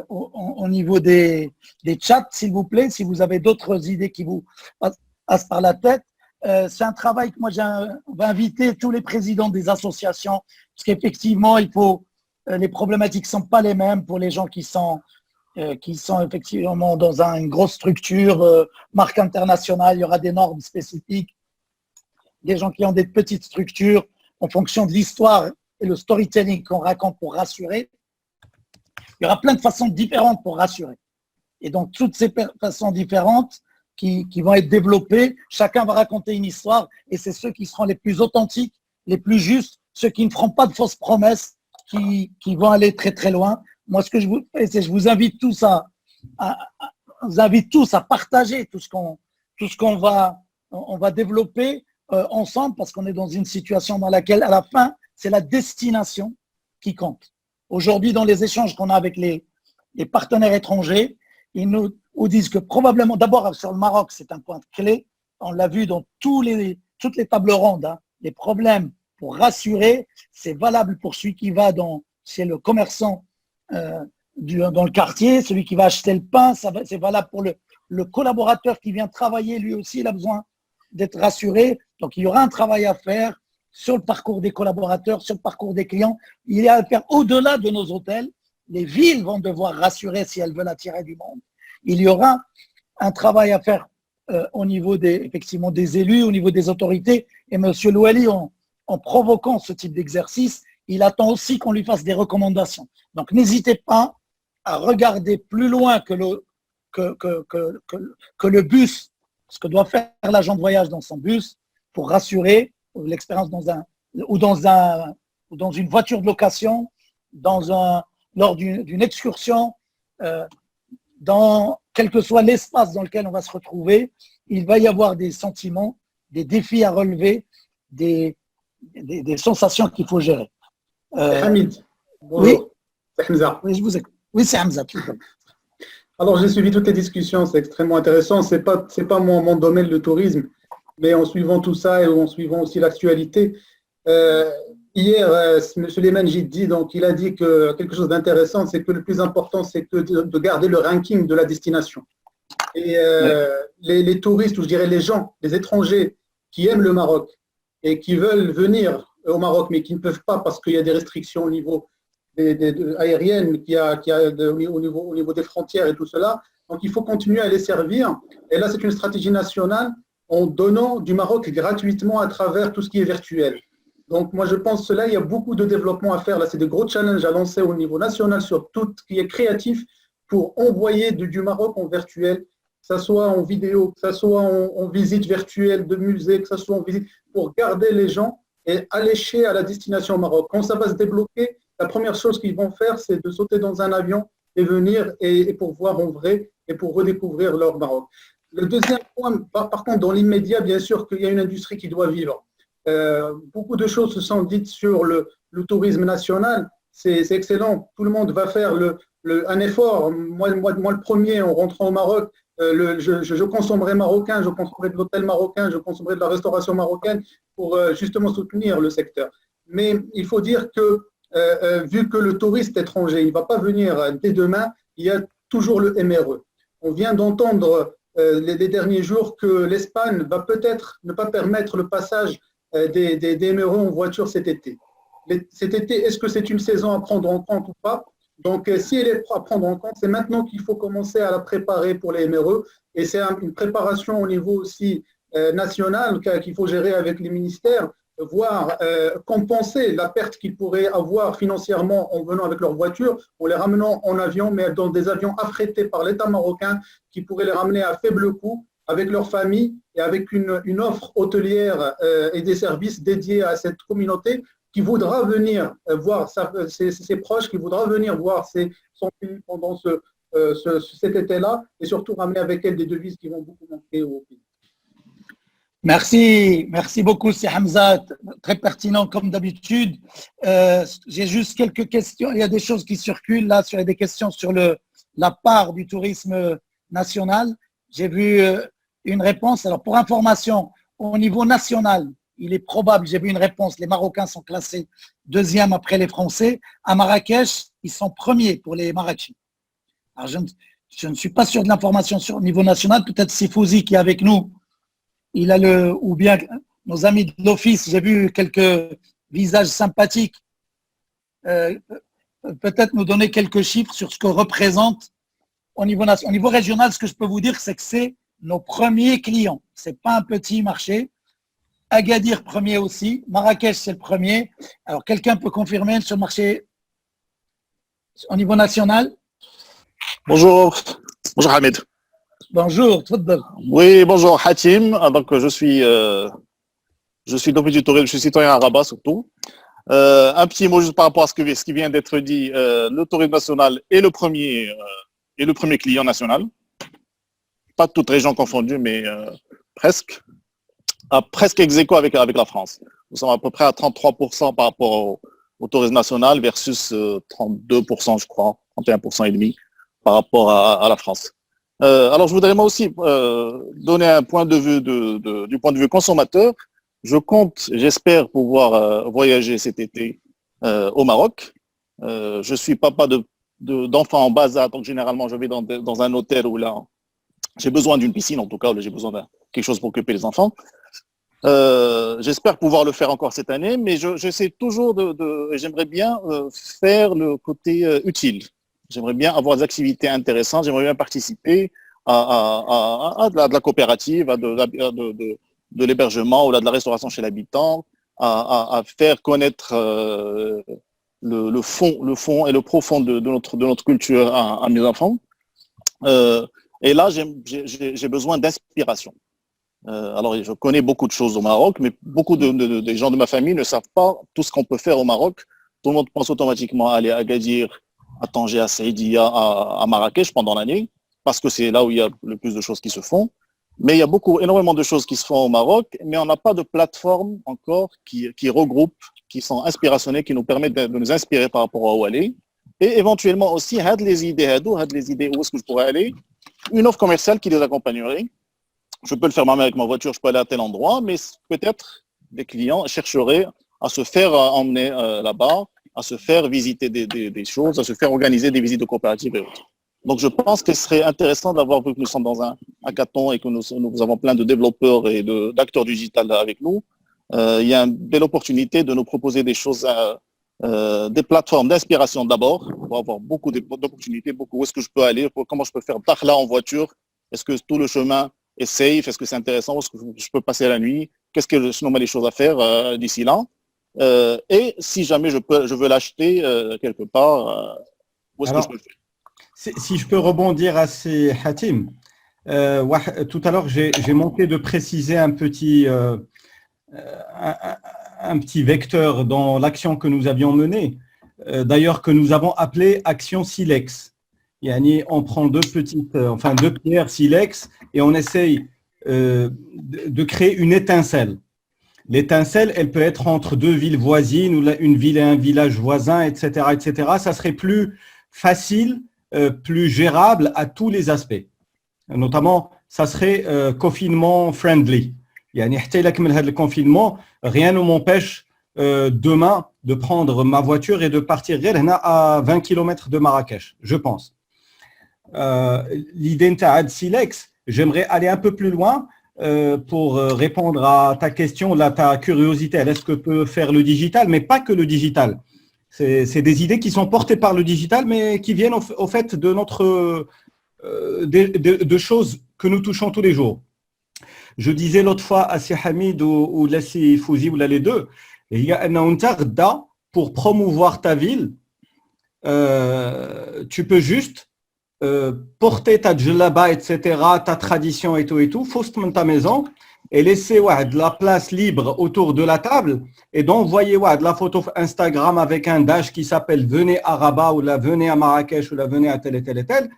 au niveau des chats, s'il vous plaît, si vous avez d'autres idées qui vous passent par la tête. C'est un travail que moi, on va inviter tous les présidents des associations, parce qu'effectivement, les problématiques ne sont pas les mêmes pour les gens qui sont effectivement dans une grosse structure, marque internationale, il y aura des normes spécifiques. Des gens qui ont des petites structures, en fonction de l'histoire et le storytelling qu'on raconte pour rassurer, il y aura plein de façons différentes pour rassurer. Et donc, toutes ces façons différentes qui vont être développées, chacun va raconter une histoire et c'est ceux qui seront les plus authentiques, les plus justes, ceux qui ne feront pas de fausses promesses, qui vont aller très très loin. Moi, ce que je vous fais, c'est que je vous invite tous à partager tout ce qu'on va développer ensemble, parce qu'on est dans une situation dans laquelle, à la fin, c'est la destination qui compte. Aujourd'hui, dans les échanges qu'on a avec les partenaires étrangers, ils nous disent que probablement, d'abord sur le Maroc, c'est un point clé. On l'a vu dans toutes les tables rondes, hein, les problèmes pour rassurer, c'est valable pour celui qui va chez le commerçant dans le quartier, celui qui va acheter le pain, c'est valable pour le collaborateur qui vient travailler, lui aussi, il a besoin d'être rassuré. Donc, il y aura un travail à faire sur le parcours des collaborateurs, sur le parcours des clients. Il y a à faire au-delà de nos hôtels. Les villes vont devoir rassurer si elles veulent attirer du monde. Il y aura un travail à faire au niveau effectivement des élus, au niveau des autorités. Et M. Louali, en provoquant ce type d'exercice, il attend aussi qu'on lui fasse des recommandations. Donc, n'hésitez pas à regarder plus loin que le bus, ce que doit faire l'agent de voyage dans son bus pour rassurer l'expérience dans une voiture de location, lors d'une excursion, dans quel que soit l'espace dans lequel on va se retrouver, il va y avoir des sentiments, des défis à relever, des sensations qu'il faut gérer. Hamid, oui, c'est Hamza. Oui, je vous écoute. Oui, c'est Hamza. Alors, j'ai suivi toutes les discussions, c'est extrêmement intéressant. C'est pas mon domaine, le tourisme, mais en suivant tout ça et en suivant aussi l'actualité. Hier, M. Lemanji dit, donc, il a dit que quelque chose d'intéressant, c'est que le plus important, c'est de garder le ranking de la destination. Et les touristes, ou je dirais les gens, les étrangers qui aiment le Maroc et qui veulent venir au Maroc, mais qui ne peuvent pas parce qu'il y a des restrictions au niveau aériennes, au niveau des frontières et tout cela. Donc, il faut continuer à les servir. Et là, c'est une stratégie nationale en donnant du Maroc gratuitement à travers tout ce qui est virtuel. Donc, moi, je pense que là, il y a beaucoup de développement à faire. Là, c'est des gros challenges à lancer au niveau national sur tout ce qui est créatif pour envoyer du Maroc en virtuel, que ce soit en vidéo, que ce soit en visite virtuelle de musée, que ce soit en visite, pour garder les gens et allécher à la destination au Maroc. Quand ça va se débloquer, la première chose qu'ils vont faire, c'est de sauter dans un avion et venir et pour voir en vrai et pour redécouvrir leur Maroc. Le deuxième point, par contre, dans l'immédiat, bien sûr qu'il y a une industrie qui doit vivre. Beaucoup de choses se sont dites sur le tourisme national. C'est excellent. Tout le monde va faire un effort. Moi, le premier, en rentrant au Maroc, je consommerai marocain, je consommerai de l'hôtel marocain, je consommerai de la restauration marocaine pour justement soutenir le secteur. Mais il faut dire que vu que le touriste étranger, il ne va pas venir dès demain, il y a toujours le MRE. On vient d'entendre les derniers jours que l'Espagne va peut-être ne pas permettre le passage des MRE en voiture cet été. Cet été, est-ce que c'est une saison à prendre en compte ou pas? Donc, si elle est à prendre en compte, c'est maintenant qu'il faut commencer à la préparer pour les MRE. Et c'est une préparation au niveau aussi national qu'il faut gérer avec les ministères, voire compenser la perte qu'ils pourraient avoir financièrement en venant avec leur voiture, en les ramenant en avion, mais dans des avions affrétés par l'État marocain qui pourraient les ramener à faible coût avec leur famille et avec une offre hôtelière et des services dédiés à cette communauté qui voudra venir voir ses proches, qui voudra venir voir son pays pendant cet été-là et surtout ramener avec elle des devises qui vont beaucoup manquer au pays. Merci beaucoup, c'est Hamza, très pertinent comme d'habitude. J'ai juste quelques questions, il y a des choses qui circulent là, il y a des questions sur la part du tourisme national. J'ai vu une réponse, alors pour information, au niveau national, il est probable, j'ai vu une réponse, les Marocains sont classés deuxième après les Français. À Marrakech, ils sont premiers pour les Marrakechis. Alors je ne suis pas sûr de l'information sur le niveau national, peut-être c'est Fouzi qui est avec nous. Il a ou bien nos amis de l'office, j'ai vu quelques visages sympathiques. Peut-être nous donner quelques chiffres sur ce que représente au niveau national. Au niveau régional, ce que je peux vous dire, c'est que c'est nos premiers clients. Ce n'est pas un petit marché. Agadir, premier aussi. Marrakech, c'est le premier. Alors, quelqu'un peut confirmer sur le marché au niveau national? Bonjour. Bonjour Hamid. Bonjour, tfaddal. Oui, bonjour Hatim. Donc, je suis d'office du tourisme, je suis citoyen à Rabat surtout. Un petit mot juste par rapport à ce qui vient d'être dit. Le tourisme national est le premier client national. Pas toutes régions confondues, mais presque. Presque ex aequo avec la France. Nous sommes à peu près à 33% par rapport au tourisme national versus 32%, je crois, 31% et demi par rapport à la France. Alors, je voudrais moi aussi donner un point de vue du point de vue consommateur. J'espère pouvoir voyager cet été au Maroc. Je suis papa d'enfants en bas âge, donc généralement je vais dans un hôtel où là j'ai besoin d'une piscine, en tout cas, où j'ai besoin de quelque chose pour occuper les enfants. J'espère pouvoir le faire encore cette année, mais j'essaie toujours j'aimerais bien faire le côté utile. J'aimerais bien avoir des activités intéressantes, j'aimerais bien participer à de la coopérative, à de l'hébergement ou de la restauration chez l'habitant, à faire connaître le fond et le profond de notre culture à mes enfants. Et là, j'ai besoin d'inspiration. Alors, je connais beaucoup de choses au Maroc, mais beaucoup des gens de ma famille ne savent pas tout ce qu'on peut faire au Maroc. Tout le monde pense automatiquement à aller à Agadir, à Tanger, à Saïdia, à Marrakech pendant l'année, parce que c'est là où il y a le plus de choses qui se font. Mais il y a énormément de choses qui se font au Maroc, mais on n'a pas de plateforme encore qui regroupe, qui sont inspirationnelles, qui nous permettent de nous inspirer par rapport à où aller. Et éventuellement aussi, les idées où est-ce que je pourrais aller, une offre commerciale qui les accompagnerait. Je peux le faire moi-même avec ma voiture, je peux aller à tel endroit, mais peut-être des clients chercheraient à se faire emmener là-bas, à se faire visiter des choses, à se faire organiser des visites de coopératives et autres. Donc je pense que ce serait intéressant d'avoir, vu que nous sommes dans un hackathon et que nous avons plein de développeurs et d'acteurs digitales avec nous, il y a une belle opportunité de nous proposer des choses, des plateformes d'inspiration d'abord, pour avoir beaucoup d'opportunités, où est-ce que je peux aller, comment je peux faire Dakhla en voiture, est-ce que tout le chemin est safe, est-ce que c'est intéressant, est-ce que je peux passer la nuit, qu'est-ce que sinon les choses à faire d'ici là, et si jamais je veux l'acheter quelque part, où est-ce que je peux le faire? Si je peux rebondir à ces Hatim, tout à l'heure j'ai manqué de préciser un petit vecteur dans l'action que nous avions menée, d'ailleurs que nous avons appelé action Silex. On prend deux pierres silex et on essaye de créer une étincelle. L'étincelle, elle peut être entre deux villes voisines ou une ville et un village voisin, etc., etc. Ça serait plus facile, plus gérable à tous les aspects. notamment, ça serait confinement friendly. يعني حتى إلا كمل هذا الconfinement, rien ne m'empêche demain de prendre ma voiture et de partir غير هنا à 20 km de Marrakech, je pense. L'idée de Silex, j'aimerais aller un peu plus loin pour répondre à ta question, là, ta curiosité, est-ce que peut faire le digital, mais pas que le digital. C'est des idées qui sont portées par le digital, mais qui viennent au fait de notre de choses que nous touchons tous les jours. Je disais l'autre fois à Si Hamid ou Lassi Fouzi, ou là les deux, il y a un غدا pour promouvoir ta ville, tu peux juste porter ta djellaba, etc., ta tradition et tout, faut de ta maison et laisser de la place libre autour de la table et d'envoyer de la photo Instagram avec un dash qui s'appelle venez à Rabat ou là venez à Marrakech ou là venez à tel et tel et tel.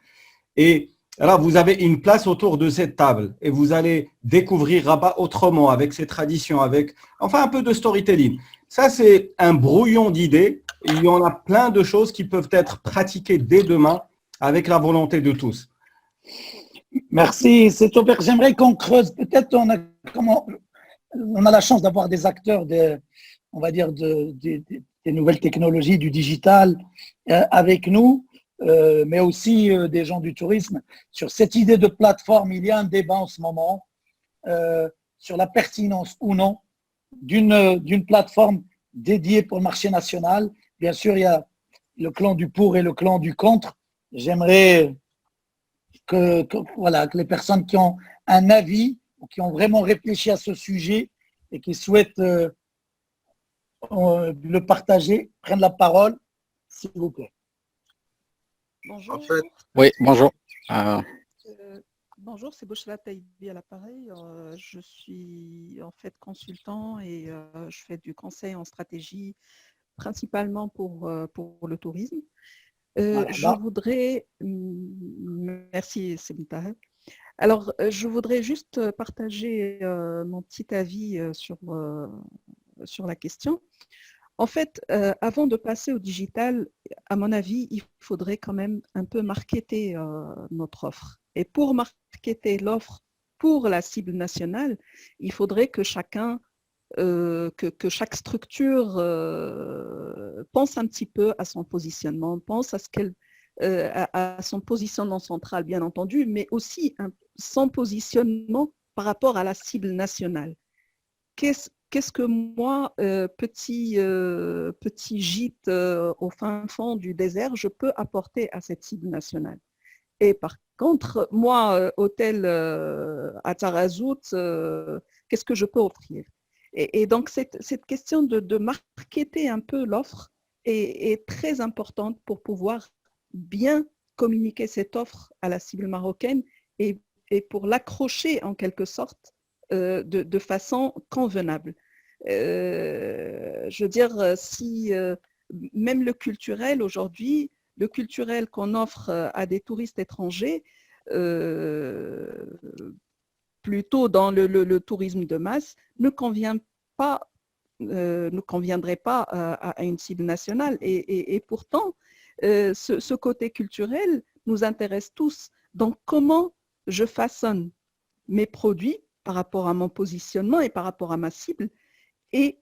Et là, vous avez une place autour de cette table et vous allez découvrir Rabat autrement avec ses traditions, avec enfin un peu de storytelling. Ça, c'est un brouillon d'idées. Il y en a plein de choses qui peuvent être pratiquées dès demain avec la volonté de tous. Merci, c'est super. J'aimerais qu'on creuse. Peut-être on a la chance d'avoir des acteurs, on va dire, des nouvelles technologies, du digital avec nous, mais aussi des gens du tourisme. Sur cette idée de plateforme, il y a un débat en ce moment sur la pertinence ou non d'une plateforme dédiée pour le marché national. Bien sûr, il y a le clan du pour et le clan du contre. J'aimerais que les personnes qui ont un avis ou qui ont vraiment réfléchi à ce sujet et qui souhaitent le partager prennent la parole, s'il vous plaît. Bonjour. Oui, bonjour. Bonjour, c'est Bouchra Taïbi à l'appareil. Je suis en fait consultant et je fais du conseil en stratégie principalement pour le tourisme. Je voudrais, merci Sebita. Alors, je voudrais juste partager mon petit avis sur la question. En fait, avant de passer au digital, à mon avis, il faudrait quand même un peu marketer notre offre. Et pour marketer l'offre pour la cible nationale, il faudrait que chacun que chaque structure pense un petit peu à son positionnement, pense à son positionnement central, bien entendu, mais aussi son positionnement par rapport à la cible nationale. Qu'est-ce que moi, petit gîte au fin fond du désert, je peux apporter à cette cible nationale? Et par contre, moi, hôtel à Tarazout, qu'est-ce que je peux offrir? Et donc, cette question de marketer un peu l'offre est très importante pour pouvoir bien communiquer cette offre à la cible marocaine et pour l'accrocher en quelque sorte de façon convenable. Je veux dire, si même le culturel aujourd'hui, le culturel qu'on offre à des touristes étrangers, plutôt dans le tourisme de masse, ne conviendrait pas à une cible nationale. Et pourtant, ce côté culturel nous intéresse tous. Donc, comment je façonne mes produits par rapport à mon positionnement et par rapport à ma cible, et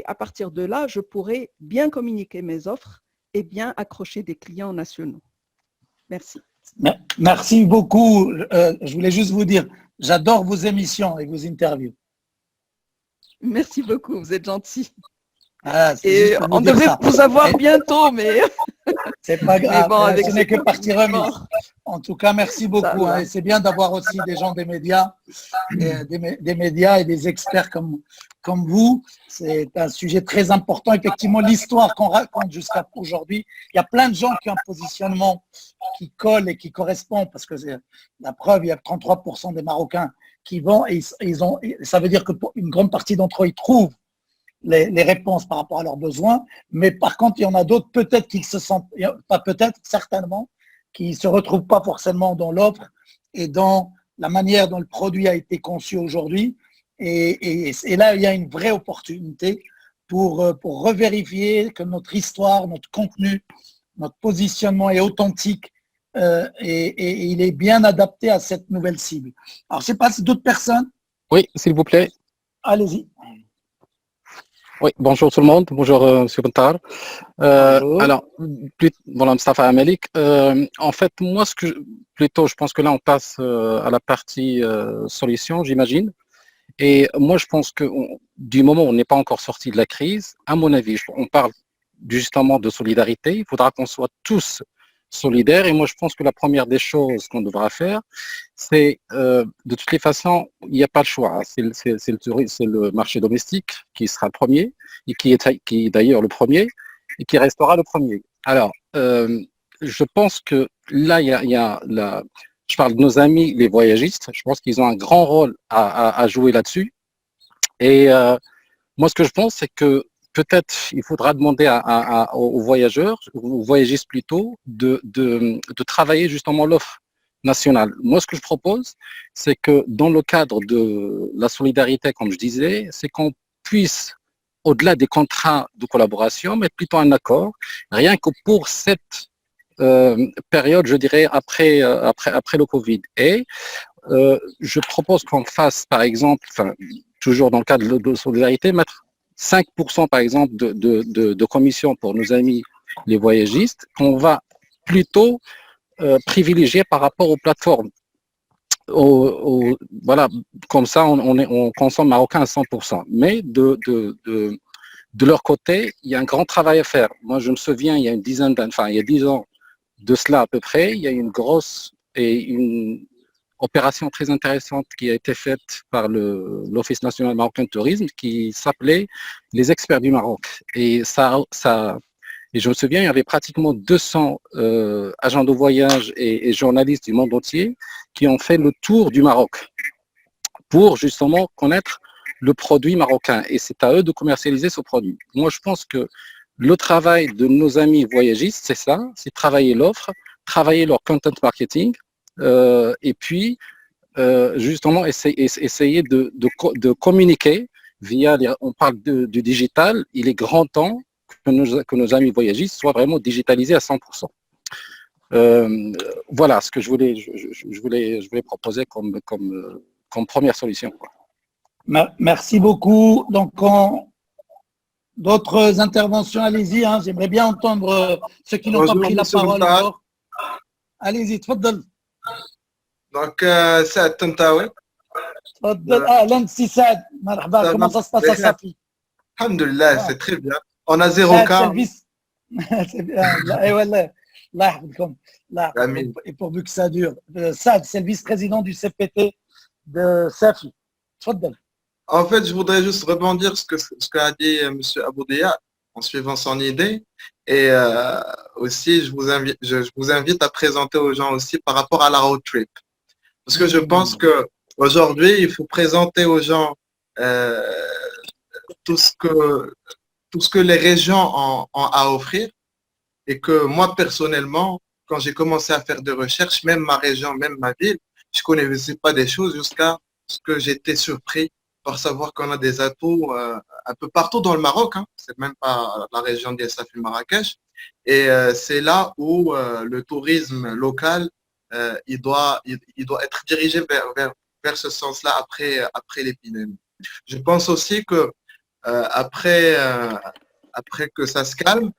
à partir de là, je pourrais bien communiquer mes offres et bien accrocher des clients nationaux. Merci. Merci beaucoup. Je voulais juste vous dire, j'adore vos émissions et vos interviews. Merci beaucoup, vous êtes gentil. Et on devrait vous avoir bientôt, mais... C'est pas grave, bon, avec ce n'est que partie remise. En tout cas, merci beaucoup. Et c'est bien d'avoir aussi des gens des médias, des médias et des experts comme vous. C'est un sujet très important. Effectivement, l'histoire qu'on raconte jusqu'à aujourd'hui, il y a plein de gens qui ont un positionnement qui colle et qui correspond, parce que c'est la preuve, il y a 33% des Marocains qui vont et ça veut dire que pour une grande partie d'entre eux, ils trouvent les réponses par rapport à leurs besoins, mais par contre, il y en a d'autres, peut-être qu'ils se sentent, pas peut-être, certainement, qui ne se retrouvent pas forcément dans l'offre et dans la manière dont le produit a été conçu aujourd'hui. Et là, il y a une vraie opportunité pour revérifier que notre histoire, notre contenu, notre positionnement est authentique et il est bien adapté à cette nouvelle cible. Alors, je ne sais pas si d'autres personnes. Oui, s'il vous plaît. Allez-y. Oui, bonjour tout le monde. Bonjour, Monsieur Bentar. Alors, voilà, Mustafa Amalik. En fait, moi, je pense que là, on passe à la partie solution, j'imagine. Et moi, je pense que du moment où on n'est pas encore sorti de la crise, à mon avis, on parle justement de solidarité. Il faudra qu'on soit tous solidaires. Et moi, je pense que la première des choses qu'on devra faire, c'est de toutes les façons, il n'y a pas le choix. C'est le marché domestique qui sera le premier, et qui est d'ailleurs le premier, et qui restera le premier. Alors, je pense que là, je parle de nos amis, les voyagistes, je pense qu'ils ont un grand rôle à jouer là-dessus. Et moi, ce que je pense, c'est que peut-être il faudra demander aux voyageurs, aux voyagistes plutôt, de travailler justement l'offre nationale. Moi, ce que je propose, c'est que dans le cadre de la solidarité, comme je disais, c'est qu'on puisse, au-delà des contrats de collaboration, mettre plutôt un accord, rien que pour cette période, je dirais, après le Covid. Et je propose qu'on fasse, par exemple, toujours dans le cadre de solidarité, mettre 5% par exemple de commission pour nos amis les voyagistes, qu'on va plutôt privilégier par rapport aux plateformes. Voilà, comme ça, on consomme marocain à 100%. Mais de leur côté, il y a un grand travail à faire. Moi, je me souviens, il y a il y a 10 ans de cela à peu près, il y a une grosse et une opération très intéressante qui a été faite par l'Office national marocain de tourisme qui s'appelait les experts du Maroc. Et je me souviens, il y avait pratiquement 200 agents de voyage et journalistes du monde entier qui ont fait le tour du Maroc pour justement connaître le produit marocain. Et c'est à eux de commercialiser ce produit. Moi, je pense que le travail de nos amis voyagistes, c'est ça, c'est travailler l'offre, travailler leur content marketing, et puis justement essayer de communiquer via, on parle du digital, il est grand temps que nos amis voyagistes soient vraiment digitalisés à 100%. Voilà ce que je voulais proposer comme première solution. Merci beaucoup. Donc, d'autres interventions, allez-y. Hein. J'aimerais bien entendre ceux qui n'ont pas pris la parole encore. Allez-y, tfaddal. Donc, Saad Tantawi. Tfaddal. Ahlan, si Saad. Marhaba, comment ça se passe à Safi? Alhamdulillah, c'est très bien. On a 0 cas. Et pourvu que ça dure. Saad, c'est le vice-président du CPT de Safi. Tfaddal. En fait, je voudrais juste rebondir sur ce qu'a dit M. Aboudia en suivant son idée. Et aussi, je vous invite à présenter aux gens aussi par rapport à la road trip. Parce que je pense qu'aujourd'hui, il faut présenter aux gens tout ce que les régions ont à offrir. Et que moi, personnellement, quand j'ai commencé à faire des recherches, même ma région, même ma ville, je ne connaissais pas des choses jusqu'à ce que j'étais surpris par savoir qu'on a des atouts un peu partout dans le Maroc, hein. C'est même pas la région d'Essafi Marrakech. Et c'est là où le tourisme local, il doit être dirigé vers ce sens-là après l'épidémie. Je pense aussi que après que ça se calme,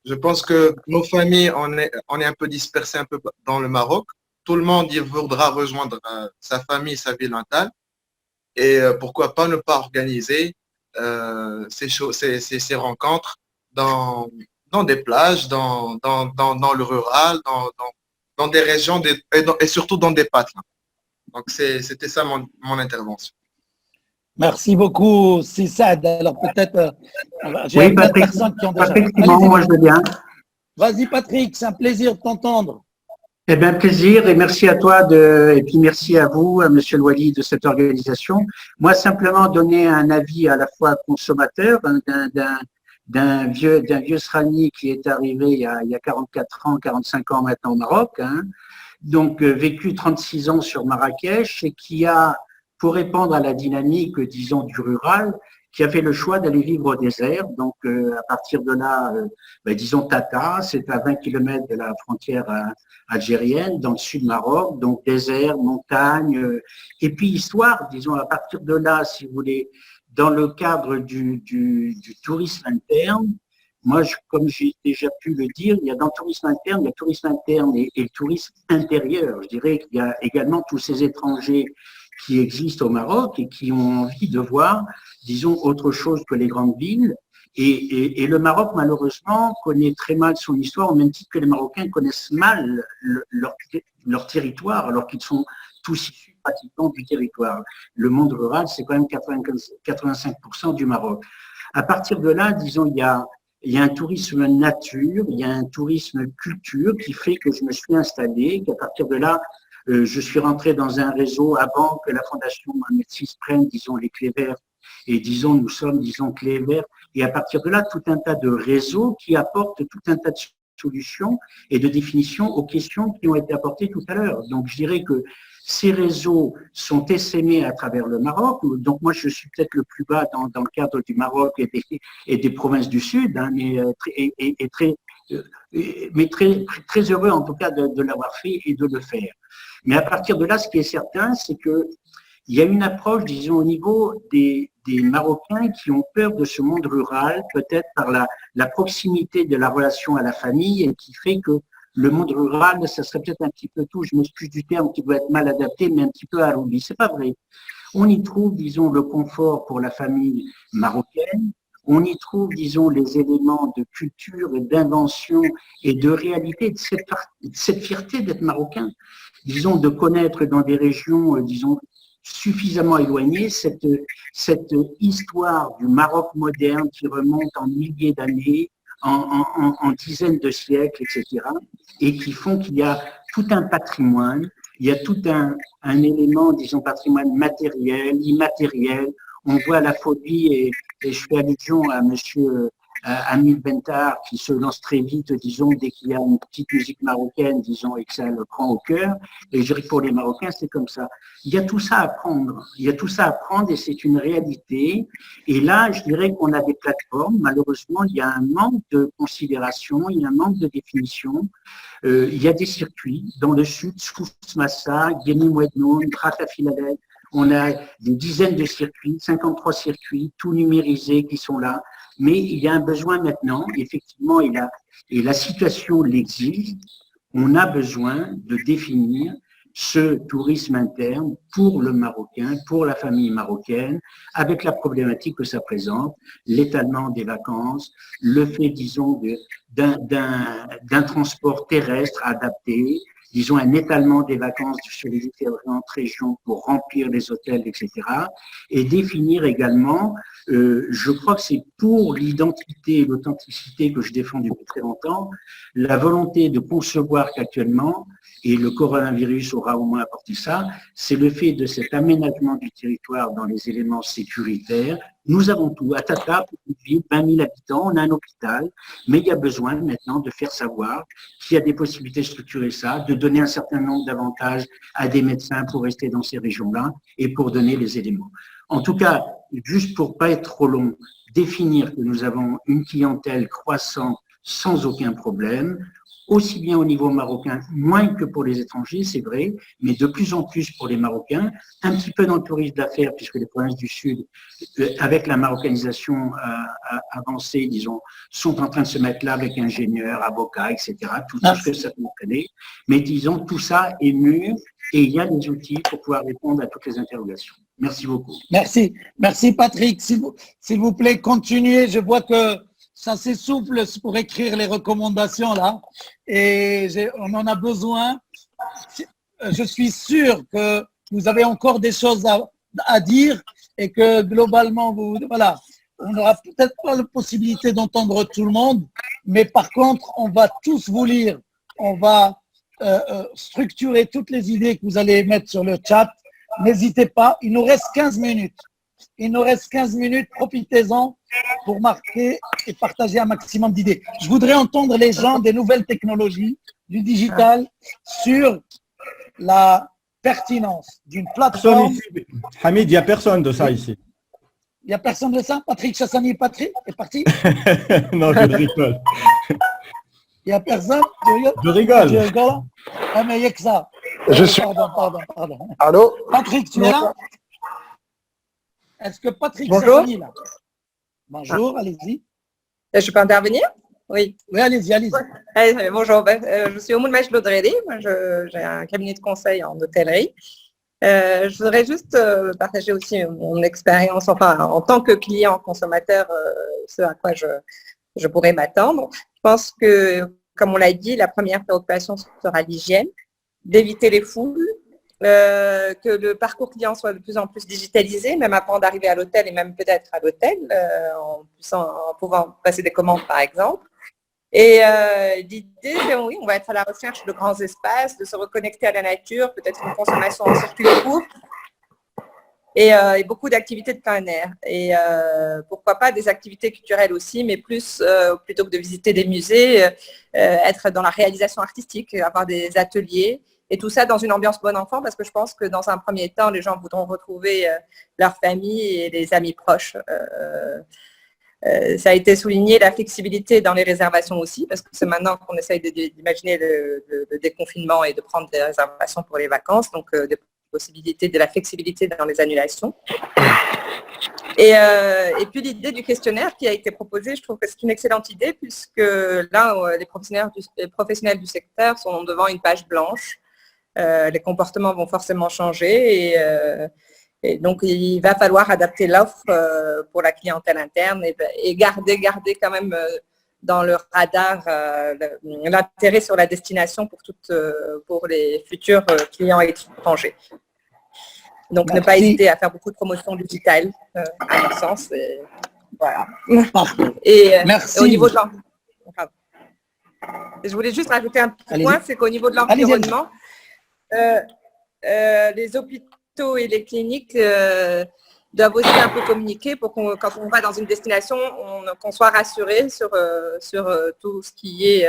je pense que nos familles, on est un peu dispersés un peu dans le Maroc. Tout le monde il voudra rejoindre sa famille, sa ville natale. Et pourquoi pas ne pas organiser ces rencontres dans des plages, dans le rural, dans des régions et surtout dans des patelins. Donc c'était ça mon intervention. Merci beaucoup, Saad. Alors peut-être, j'ai oui, une Patrick, personne qui ont déjà... effectivement, moi je veux bien. Vas-y Patrick, c'est un plaisir de t'entendre. Eh bien, plaisir et merci à toi et puis merci à vous, à Monsieur le Wali de cette organisation. Moi, simplement donner un avis à la fois consommateur d'un vieux Srani qui est arrivé il y a 44 ans, 45 ans maintenant au Maroc, hein, donc vécu 36 ans sur Marrakech et qui a, pour répondre à la dynamique, disons, du rural, qui a fait le choix d'aller vivre au désert. Donc, à partir de là, disons Tata, c'est à 20 km de la frontière algérienne, dans le sud Maroc, donc désert, montagne, et puis histoire, disons, à partir de là, si vous voulez, dans le cadre du tourisme interne, moi, comme j'ai déjà pu le dire, il y a dans le tourisme interne, il y a le tourisme interne et le tourisme intérieur. Je dirais qu'il y a également tous ces étrangers qui existent au Maroc et qui ont envie de voir, disons, autre chose que les grandes villes. Et le Maroc, malheureusement, connaît très mal son histoire, au même titre que les Marocains connaissent mal leur territoire, alors qu'ils sont tous issus pratiquement du territoire. Le monde rural, c'est quand même 85% du Maroc. À partir de là, disons, il y a un tourisme nature, il y a un tourisme culture qui fait que je me suis installé, qu'à partir de là, je suis rentré dans un réseau avant que la Fondation Métis prenne, disons, les clés vertes. Et disons, nous sommes, disons, clés vertes. Et à partir de là, tout un tas de réseaux qui apportent tout un tas de solutions et de définitions aux questions qui ont été apportées tout à l'heure. Donc, je dirais que ces réseaux sont essaimés à travers le Maroc. Donc, moi, je suis peut-être le plus bas dans le cadre du Maroc et des provinces du Sud, hein, mais très heureux, en tout cas, de l'avoir fait et de le faire. Mais à partir de là, ce qui est certain, c'est que il y a une approche, disons, au niveau des Marocains qui ont peur de ce monde rural, peut-être par la proximité de la relation à la famille, et qui fait que le monde rural, ça serait peut-être un petit peu tout, je m'excuse du terme qui doit être mal adapté, mais un petit peu à l'oubli. C'est pas vrai. On y trouve, disons, le confort pour la famille marocaine, on y trouve, disons, les éléments de culture et d'invention et de réalité, de cette fierté d'être marocain, disons, de connaître dans des régions, disons, suffisamment éloignées cette histoire du Maroc moderne qui remonte en milliers d'années, en dizaines de siècles, etc., et qui font qu'il y a tout un patrimoine, il y a tout un élément, disons, patrimoine matériel, immatériel. On voit la phobie, et je fais allusion à monsieur Hamid Bentar, qui se lance très vite, disons, dès qu'il y a une petite musique marocaine, disons, et que ça le prend au cœur. Et je dirais que pour les Marocains, c'est comme ça. Il y a tout ça à prendre. Il y a tout ça à prendre et c'est une réalité. Et là, je dirais qu'on a des plateformes. Malheureusement, il y a un manque de considération, il y a un manque de définition. Il y a des circuits dans le sud, Skousmassa, Guéni Ouednoun, Tratafiladel. On a des dizaines de circuits, 53 circuits, tout numérisés qui sont là. Mais il y a un besoin maintenant, effectivement, et la situation l'exige, on a besoin de définir ce tourisme interne pour le Marocain, pour la famille marocaine, avec la problématique que ça présente, l'étalement des vacances, le fait, disons, d'un transport terrestre adapté, disons, un étalement des vacances sur les différentes régions pour remplir les hôtels, etc. Et définir également, je crois que c'est pour l'identité et l'authenticité que je défends depuis très longtemps, la volonté de concevoir qu'actuellement, et le coronavirus aura au moins apporté ça, c'est le fait de cet aménagement du territoire dans les éléments sécuritaires. Nous avons tout. À Tata, pour une ville, 20 000 habitants, on a un hôpital, mais il y a besoin maintenant de faire savoir qu'il y a des possibilités de structurer ça, de donner un certain nombre d'avantages à des médecins pour rester dans ces régions-là et pour donner les éléments. En tout cas, juste pour pas être trop long, définir que nous avons une clientèle croissante sans aucun problème, aussi bien au niveau marocain, moins que pour les étrangers, c'est vrai, mais de plus en plus pour les Marocains, un petit peu dans le tourisme d'affaires, puisque les provinces du Sud, avec la marocanisation avancée, disons, sont en train de se mettre là avec ingénieurs, avocats, etc., tout ce que ça peut entraîner. Mais disons, tout ça est mûr et il y a des outils pour pouvoir répondre à toutes les interrogations. Merci beaucoup. Merci. Merci Patrick. S'il vous plaît, continuez. Je vois que ça s'essouffle pour écrire les recommandations là et on en a besoin. Je suis sûr que vous avez encore des choses à dire et que globalement, voilà, on n'aura peut-être pas la possibilité d'entendre tout le monde, mais par contre, on va tous vous lire. On va structurer toutes les idées que vous allez mettre sur le chat. N'hésitez pas, il nous reste 15 minutes. Il nous reste 15 minutes, profitez-en pour marquer et partager un maximum d'idées. Je voudrais entendre les gens des nouvelles technologies, du digital, sur la pertinence d'une plateforme. Hamid, il n'y a personne de ça ici. Il n'y a personne de ça? Patrick Chassani est parti? Non, je rigole. Il n'y a personne? Je rigole. Tu rigoles? Ah, mais il n'y a que ça. Je suis... Pardon. Allô? Patrick, tu es là? Est-ce que Patrick Bonjour. Chassani est là? Bonjour, allez-y. Je peux intervenir? Oui. Oui, allez-y. Bonjour, je suis Oumoul Majloudredi, j'ai un cabinet de conseil en hôtellerie. Je voudrais juste partager aussi mon expérience, enfin, en tant que client consommateur, ce à quoi je pourrais m'attendre. Je pense que, comme on l'a dit, la première préoccupation sera l'hygiène, d'éviter les foules, que le parcours client soit de plus en plus digitalisé, même avant d'arriver à l'hôtel et même peut-être à l'hôtel, en pouvant passer des commandes par exemple. Et l'idée, oui, on va être à la recherche de grands espaces, de se reconnecter à la nature, peut-être une consommation en circuit court et beaucoup d'activités de plein air. Et pourquoi pas des activités culturelles aussi, mais plus, plutôt que de visiter des musées, être dans la réalisation artistique, avoir des ateliers. Et tout ça dans une ambiance bon enfant, parce que je pense que dans un premier temps, les gens voudront retrouver leur famille et les amis proches. Ça a été souligné, la flexibilité dans les réservations aussi, parce que c'est maintenant qu'on essaye d'imaginer le déconfinement et de prendre des réservations pour les vacances, donc des possibilités de la flexibilité dans les annulations. Et puis l'idée du questionnaire qui a été proposé, je trouve que c'est une excellente idée, puisque là, les professionnels du secteur sont devant une page blanche. Les comportements vont forcément changer et donc il va falloir adapter l'offre pour la clientèle interne et garder quand même dans le radar l'intérêt sur la destination pour les futurs clients étrangers. Donc ne pas hésiter à faire beaucoup de promotions digitales, à mon sens. Et, voilà. Merci. Et au niveau de je voulais juste rajouter un petit point, c'est qu'au niveau de l'environnement, les hôpitaux et les cliniques doivent aussi un peu communiquer pour quand on va dans une destination, qu'on soit rassuré sur tout ce qui est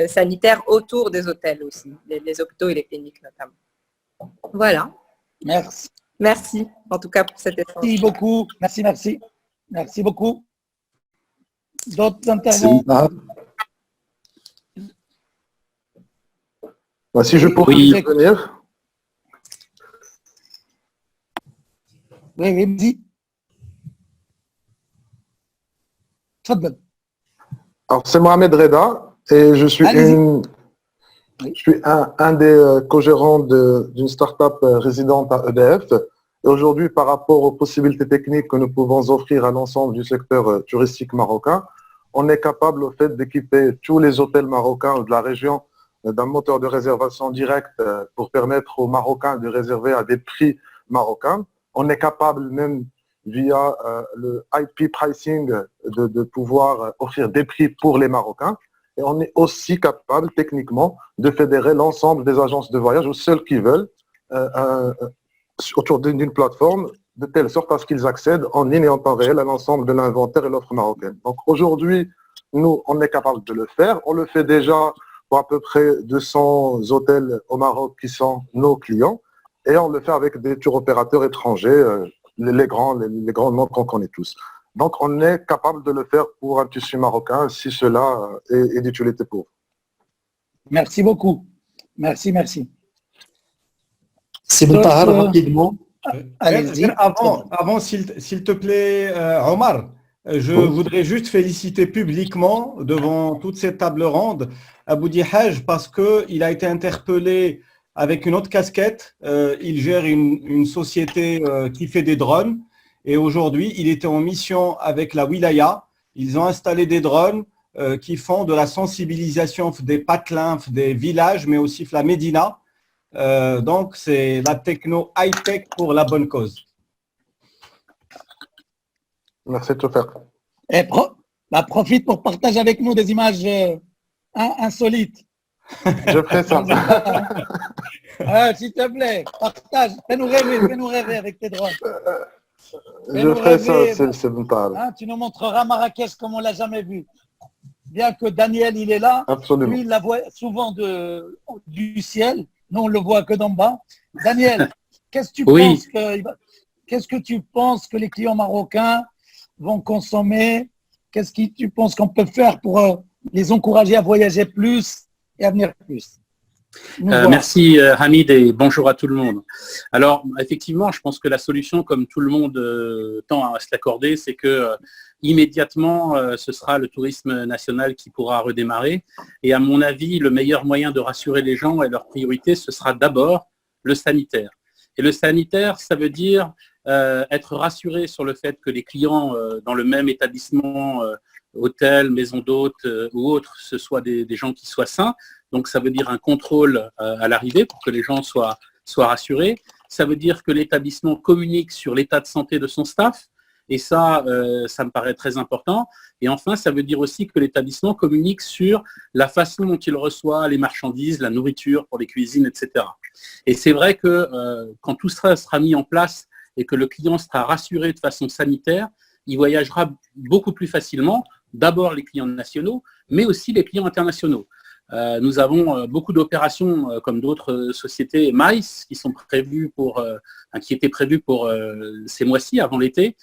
sanitaire autour des hôtels aussi, les hôpitaux et les cliniques notamment. Voilà. Merci. Merci en tout cas pour cet échange. Merci beaucoup. Merci beaucoup. D'autres intervenants? Si je pourrais intervenir. Oui, dis. Alors, c'est Mohamed Reda et je suis un des co-gérants d'une start-up résidente à EDF. Et aujourd'hui, par rapport aux possibilités techniques que nous pouvons offrir à l'ensemble du secteur touristique marocain, on est capable au fait d'équiper tous les hôtels marocains de la région d'un moteur de réservation direct pour permettre aux Marocains de réserver à des prix marocains. On est capable même via le IP pricing de pouvoir offrir des prix pour les Marocains. Et on est aussi capable techniquement de fédérer l'ensemble des agences de voyage ou celles qui veulent autour d'une plateforme de telle sorte à ce qu'ils accèdent en ligne et en temps réel à l'ensemble de l'inventaire et l'offre marocaine. Donc aujourd'hui, nous, on est capable de le faire. On le fait déjà pour à peu près 200 hôtels au Maroc qui sont nos clients. Et on le fait avec des tours opérateurs étrangers, les grands noms qu'on connaît tous. Donc on est capable de le faire pour un tissu marocain si cela est d'utilité pour vous. Merci beaucoup. Merci. C'est bon, rapidement. Avant, s'il te plaît, Omar, je voudrais juste féliciter publiquement devant toute cette table ronde Aboudi Haj parce qu'il a été interpellé avec une autre casquette. Il gère une société qui fait des drones et aujourd'hui, il était en mission avec la Wilaya. Ils ont installé des drones qui font de la sensibilisation des patelins, des villages, mais aussi de la Médina. Donc, c'est la techno high-tech pour la bonne cause. Merci de tout faire. Et profite pour partager avec nous des images insolites. Je ferai ça. S'il te plaît, partage. Fais-nous rêver avec tes drones. Je ferai ça, c'est bon. Tu nous montreras Marrakech comme on ne l'a jamais vu. Bien que Daniel, il est là. Absolument. Lui, il la voit souvent du ciel. Nous, on le voit que d'en bas. Daniel, qu'est-ce que tu penses qu'est-ce que tu penses que les clients marocains vont consommer? Qu'est-ce que tu penses qu'on peut faire pour les encourager à voyager plus et à venir plus? Merci Hamid et bonjour à tout le monde. Alors effectivement, je pense que la solution, comme tout le monde tend à se l'accorder, c'est que immédiatement, ce sera le tourisme national qui pourra redémarrer. Et à mon avis, le meilleur moyen de rassurer les gens et leur priorité, ce sera d'abord le sanitaire. Et le sanitaire, ça veut dire être rassuré sur le fait que les clients dans le même établissement, hôtel, maison d'hôtes ou autres, ce soient des gens qui soient sains. Donc, ça veut dire un contrôle à l'arrivée pour que les gens soient rassurés. Ça veut dire que l'établissement communique sur l'état de santé de son staff. Et ça, ça me paraît très important. Et enfin, ça veut dire aussi que l'établissement communique sur la façon dont il reçoit les marchandises, la nourriture pour les cuisines, etc. Et c'est vrai que quand tout ça sera mis en place et que le client sera rassuré de façon sanitaire, il voyagera beaucoup plus facilement. D'abord les clients nationaux, mais aussi les clients internationaux. Nous avons beaucoup d'opérations comme d'autres sociétés MICE qui sont prévues qui étaient prévues pour ces mois-ci avant l'été.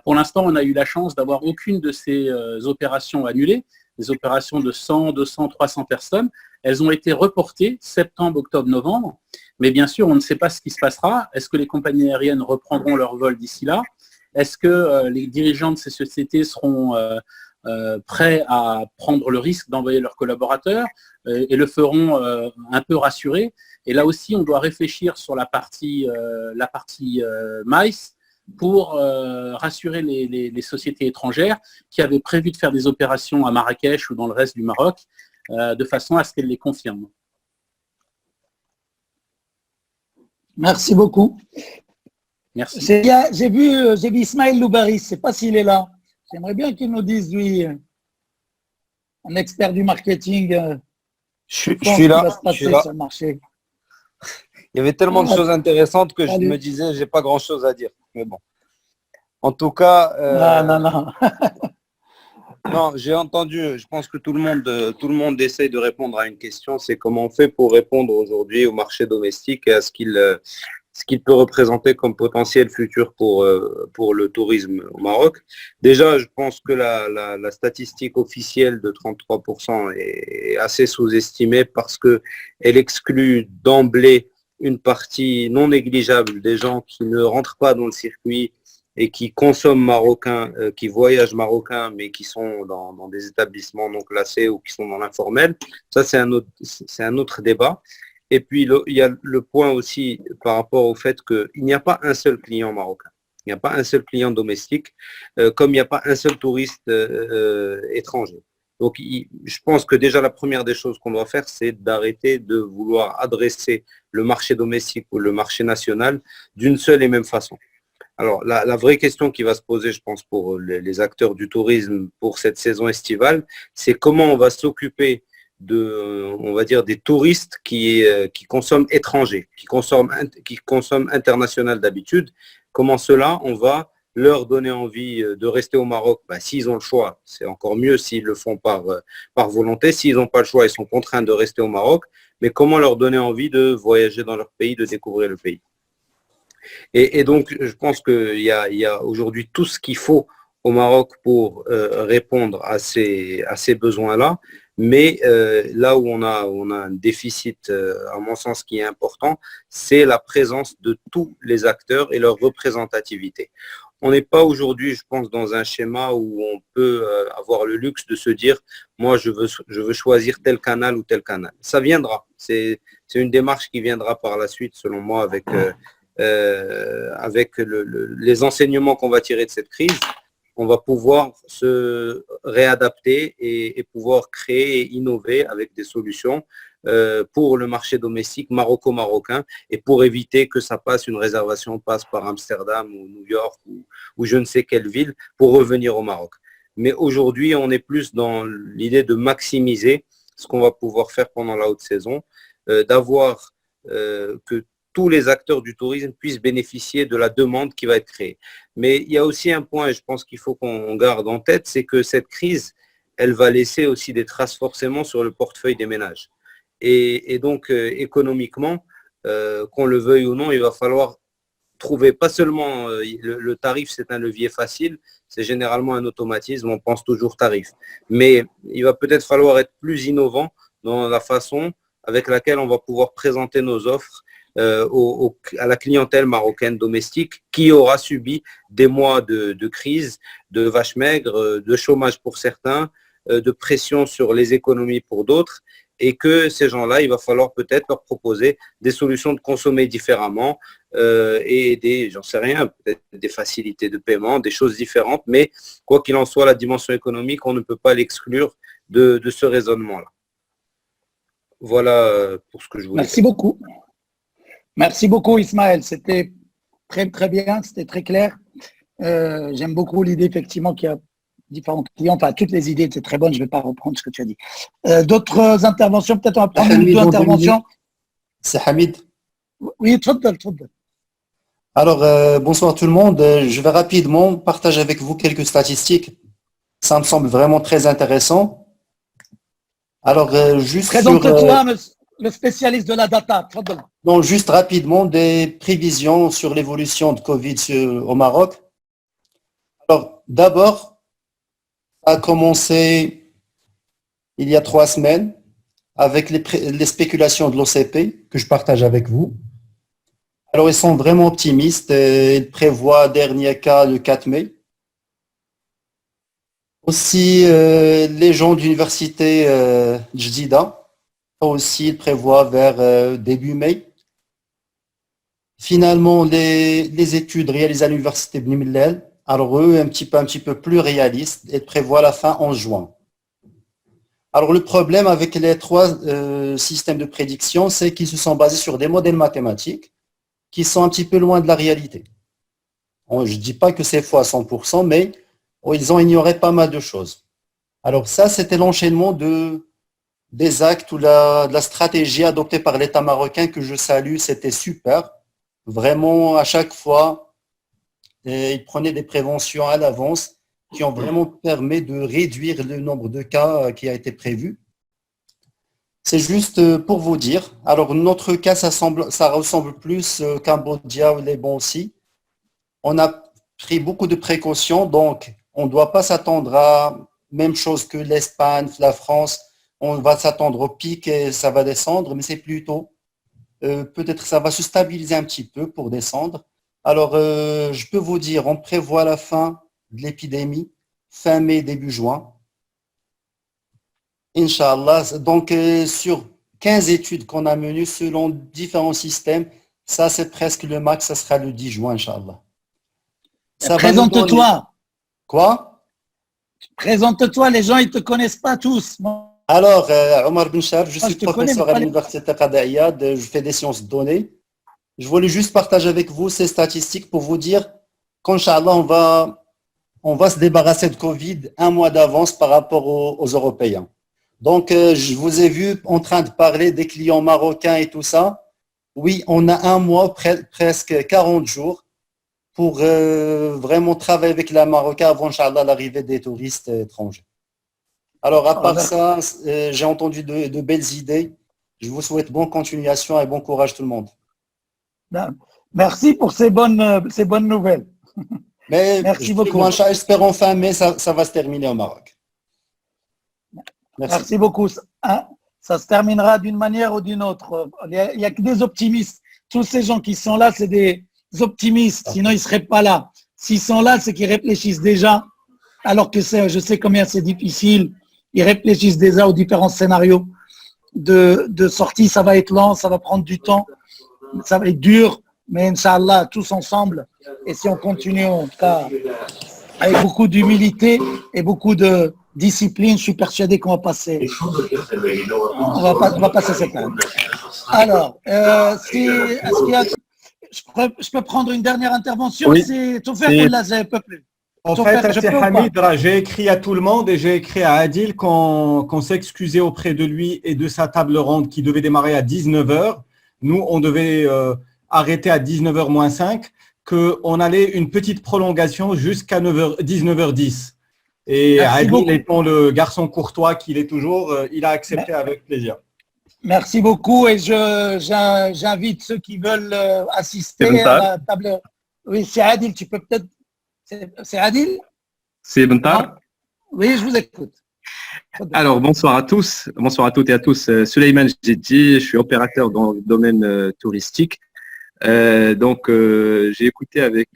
Pour l'instant, on a eu la chance d'avoir aucune de ces opérations annulées, des opérations de 100, 200, 300 personnes. Elles ont été reportées septembre, octobre, novembre. Mais bien sûr, on ne sait pas ce qui se passera. Est-ce que les compagnies aériennes reprendront leur vol d'ici là? Est-ce que les dirigeants de ces sociétés seront prêts à prendre le risque d'envoyer leurs collaborateurs et le feront un peu rassurés? Et là aussi, on doit réfléchir sur la partie MICE pour rassurer les sociétés étrangères qui avaient prévu de faire des opérations à Marrakech ou dans le reste du Maroc, de façon à ce qu'elles les confirment. Merci beaucoup. Merci. J'ai vu Ismaël Loubaris, je ne sais pas s'il est là. J'aimerais bien qu'il nous dise, lui, un expert du marketing, je suis là. sur le marché. Il y avait tellement de choses intéressantes que je me disais, j'ai pas grand-chose à dire. Mais bon. En tout cas, non, j'ai entendu. Je pense que tout le monde essaye de répondre à une question. C'est comment on fait pour répondre aujourd'hui au marché domestique et à ce qu'il peut représenter comme potentiel futur pour le tourisme au Maroc. Déjà, je pense que la statistique officielle de 33% est assez sous-estimée parce qu'elle exclut d'emblée une partie non négligeable des gens qui ne rentrent pas dans le circuit et qui consomment marocain, qui voyagent marocain, mais qui sont dans des établissements non classés ou qui sont dans l'informel. Ça, c'est un autre débat. Et puis, il y a le point aussi par rapport au fait qu'il n'y a pas un seul client marocain. Il n'y a pas un seul client domestique, comme il n'y a pas un seul touriste étranger. Donc, je pense que déjà, la première des choses qu'on doit faire, c'est d'arrêter de vouloir adresser le marché domestique ou le marché national d'une seule et même façon. Alors, la vraie question qui va se poser, je pense, pour les acteurs du tourisme pour cette saison estivale, c'est comment on va s'occuper on va dire, des touristes qui consomment étrangers, qui consomment international d'habitude. Comment cela, on va leur donner envie de rester au Maroc, s'ils ont le choix, c'est encore mieux s'ils le font par volonté. S'ils n'ont pas le choix, ils sont contraints de rester au Maroc, mais comment leur donner envie de voyager dans leur pays, de découvrir le pays. Et donc, je pense qu'il y a aujourd'hui tout ce qu'il faut au Maroc pour répondre à ces besoins-là, mais là où on a un déficit, à mon sens, qui est important, c'est la présence de tous les acteurs et leur représentativité. On n'est pas aujourd'hui, je pense, dans un schéma où on peut avoir le luxe de se dire « moi, je veux choisir tel canal ou tel canal ». Ça viendra. C'est une démarche qui viendra par la suite, selon moi, avec les enseignements qu'on va tirer de cette crise. On va pouvoir se réadapter et pouvoir créer et innover avec des solutions pour le marché domestique maroco-marocain et pour éviter que ça passe, une réservation passe par Amsterdam ou New York ou je ne sais quelle ville pour revenir au Maroc. Mais aujourd'hui, on est plus dans l'idée de maximiser ce qu'on va pouvoir faire pendant la haute saison, d'avoir que tous les acteurs du tourisme puissent bénéficier de la demande qui va être créée. Mais il y a aussi un point, et je pense qu'il faut qu'on garde en tête, c'est que cette crise, elle va laisser aussi des traces forcément sur le portefeuille des ménages. Et donc, économiquement, qu'on le veuille ou non, il va falloir trouver pas seulement le tarif, c'est un levier facile, c'est généralement un automatisme, on pense toujours tarif. Mais il va peut-être falloir être plus innovant dans la façon avec laquelle on va pouvoir présenter nos offres à la clientèle marocaine domestique qui aura subi des mois de crise, de vaches maigres, de chômage pour certains, de pression sur les économies pour d'autres, et que ces gens-là, il va falloir peut-être leur proposer des solutions de consommer différemment et j'en sais rien, peut-être des facilités de paiement, des choses différentes, mais quoi qu'il en soit, la dimension économique, on ne peut pas l'exclure de ce raisonnement-là. Voilà pour ce que je voulais dire. Merci beaucoup. Merci beaucoup, Ismaël. C'était très, très bien, c'était très clair. J'aime beaucoup l'idée, effectivement, qu'il y a différents clients, enfin, toutes les idées étaient très bonnes, je ne vais pas reprendre ce que tu as dit. D'autres interventions, peut-être on va prendre une ou deux interventions. C'est Hamid. Oui, tfadal. Alors, bonsoir tout le monde. Je vais rapidement partager avec vous quelques statistiques. Ça me semble vraiment très intéressant. Alors, juste présente-toi, le spécialiste de la data. Donc, juste rapidement, des prévisions sur l'évolution de Covid au Maroc. Alors, d'abord, a commencé il y a 3 semaines avec les spéculations de l'OCP que je partage avec vous. Alors, ils sont vraiment optimistes. Ils prévoient dernier cas le 4 mai. Aussi, les gens de l'université Jdida aussi ils prévoient vers début mai. Finalement, les études réalisées à l'université Bni Mellal, alors eux, un petit peu plus réalistes, ils prévoient la fin en juin. Alors le problème avec les 3 systèmes de prédiction, c'est qu'ils se sont basés sur des modèles mathématiques qui sont un petit peu loin de la réalité. Je ne dis pas que c'est faux à 100%, mais ils ont ignoré pas mal de choses. Alors ça, c'était l'enchaînement des actes ou de la stratégie adoptée par l'État marocain que je salue, c'était super. Vraiment, à chaque fois, ils prenaient des préventions à l'avance qui ont vraiment permis de réduire le nombre de cas qui a été prévu. C'est juste pour vous dire. Alors, notre cas, ça ressemble plus au Cambodia ou les bons aussi. On a pris beaucoup de précautions, donc on ne doit pas s'attendre à la même chose que l'Espagne, la France. On va s'attendre au pic et ça va descendre, mais c'est plutôt, peut-être que ça va se stabiliser un petit peu pour descendre. Alors, je peux vous dire, on prévoit la fin de l'épidémie, fin mai, début juin. Inch'Allah. Donc, sur 15 études qu'on a menées selon différents systèmes, ça, c'est presque le max, ça sera le 10 juin, Inch'Allah. Présente-toi. Quoi? Présente-toi, les gens, ils ne te connaissent pas tous. Alors, Omar Benchar, je suis professeur à l'université Qadi Iyad, je fais des sciences de données. Je voulais juste partager avec vous ces statistiques pour vous dire qu'Inch'Allah, on va se débarrasser de Covid un mois d'avance par rapport aux Européens. Donc, je vous ai vu en train de parler des clients marocains et tout ça. Oui, on a un mois, presque 40 jours pour vraiment travailler avec la Marocain avant, Inch'Allah, l'arrivée des touristes étrangers. Alors, à part ça, j'ai entendu de belles idées. Je vous souhaite bonne continuation et bon courage tout le monde. Merci pour ces bonnes nouvelles. Mais merci beaucoup. J'espère enfin mai, ça va se terminer au Maroc. Merci beaucoup. Ça se terminera d'une manière ou d'une autre. Il n'y a que des optimistes. Tous ces gens qui sont là, c'est des optimistes. Sinon, ils ne seraient pas là. S'ils sont là, c'est qu'ils réfléchissent déjà. Alors que je sais combien c'est difficile. Ils réfléchissent déjà aux différents scénarios de sortie. Ça va être lent, ça va prendre du temps. Ça va être dur, mais Inch'Allah, tous ensemble, et si on continue en tout cas avec beaucoup d'humilité et beaucoup de discipline, je suis persuadé qu'on va passer. On va passer cette année. Alors, je peux prendre une dernière intervention? Oui. C'est tout faire pour la un peu plus. En fait, c'est Hamid, j'ai écrit à tout le monde et j'ai écrit à Adil qu'on s'excusait auprès de lui et de sa table ronde qui devait démarrer à 19h. Nous, on devait arrêter à 19h moins 5, qu'on allait une petite prolongation jusqu'à 19h10. Et Adil, étant le garçon courtois qu'il est toujours, il a accepté avec plaisir. Merci beaucoup et j'invite ceux qui veulent assister à la table Oui, c'est Adil, tu peux peut-être... C'est Adil? C'est Bentar. Oui, je vous écoute. Alors, bonsoir à tous, bonsoir à toutes et à tous. Souleymane Jeddi, je suis opérateur dans le domaine touristique. J'ai écouté avec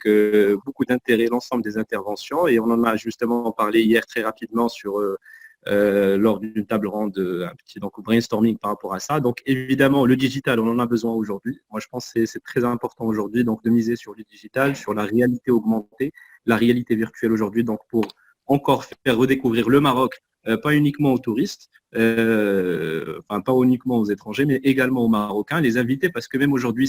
beaucoup d'intérêt l'ensemble des interventions et on en a justement parlé hier très rapidement lors d'une table ronde, un petit brainstorming par rapport à ça. Donc évidemment, le digital, on en a besoin aujourd'hui. Moi, je pense que c'est très important aujourd'hui donc de miser sur le digital, sur la réalité augmentée, la réalité virtuelle aujourd'hui, donc pour encore faire redécouvrir le Maroc, pas uniquement aux touristes, pas uniquement aux étrangers, mais également aux Marocains, les inviter, parce que même aujourd'hui,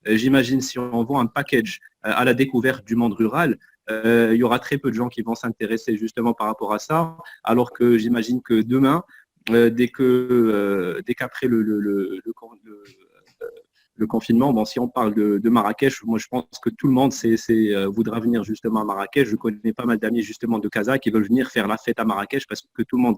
j'imagine, si on vend un package à la découverte du monde rural, il y aura très peu de gens qui vont s'intéresser justement par rapport à ça, alors que j'imagine que demain, dès qu'après le confinement, bon, si on parle de Marrakech, moi je pense que tout le monde voudra venir justement à Marrakech. Je connais pas mal d'amis justement de Casa qui veulent venir faire la fête à Marrakech parce que tout le monde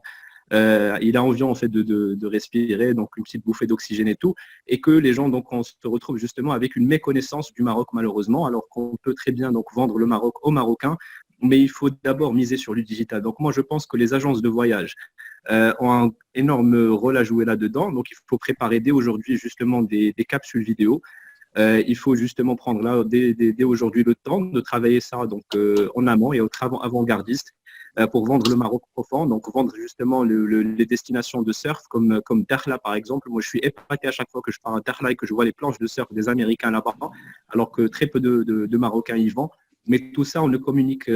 il a envie en fait de respirer, donc une petite bouffée d'oxygène et tout, et que les gens donc on se retrouve justement avec une méconnaissance du Maroc malheureusement, alors qu'on peut très bien donc vendre le Maroc aux Marocains, mais il faut d'abord miser sur le digital. Donc moi je pense que les agences de voyage ont un énorme rôle à jouer là-dedans, donc il faut préparer dès aujourd'hui justement des capsules vidéo. Il faut justement prendre là dès aujourd'hui le temps de travailler ça donc en amont et au travail avant-gardiste pour vendre le Maroc profond, donc vendre justement les destinations de surf comme Dakhla par exemple. Moi je suis épaté à chaque fois que je pars à Dakhla et que je vois les planches de surf des Américains là-bas, alors que très peu de Marocains y vont. Mais tout ça, on communique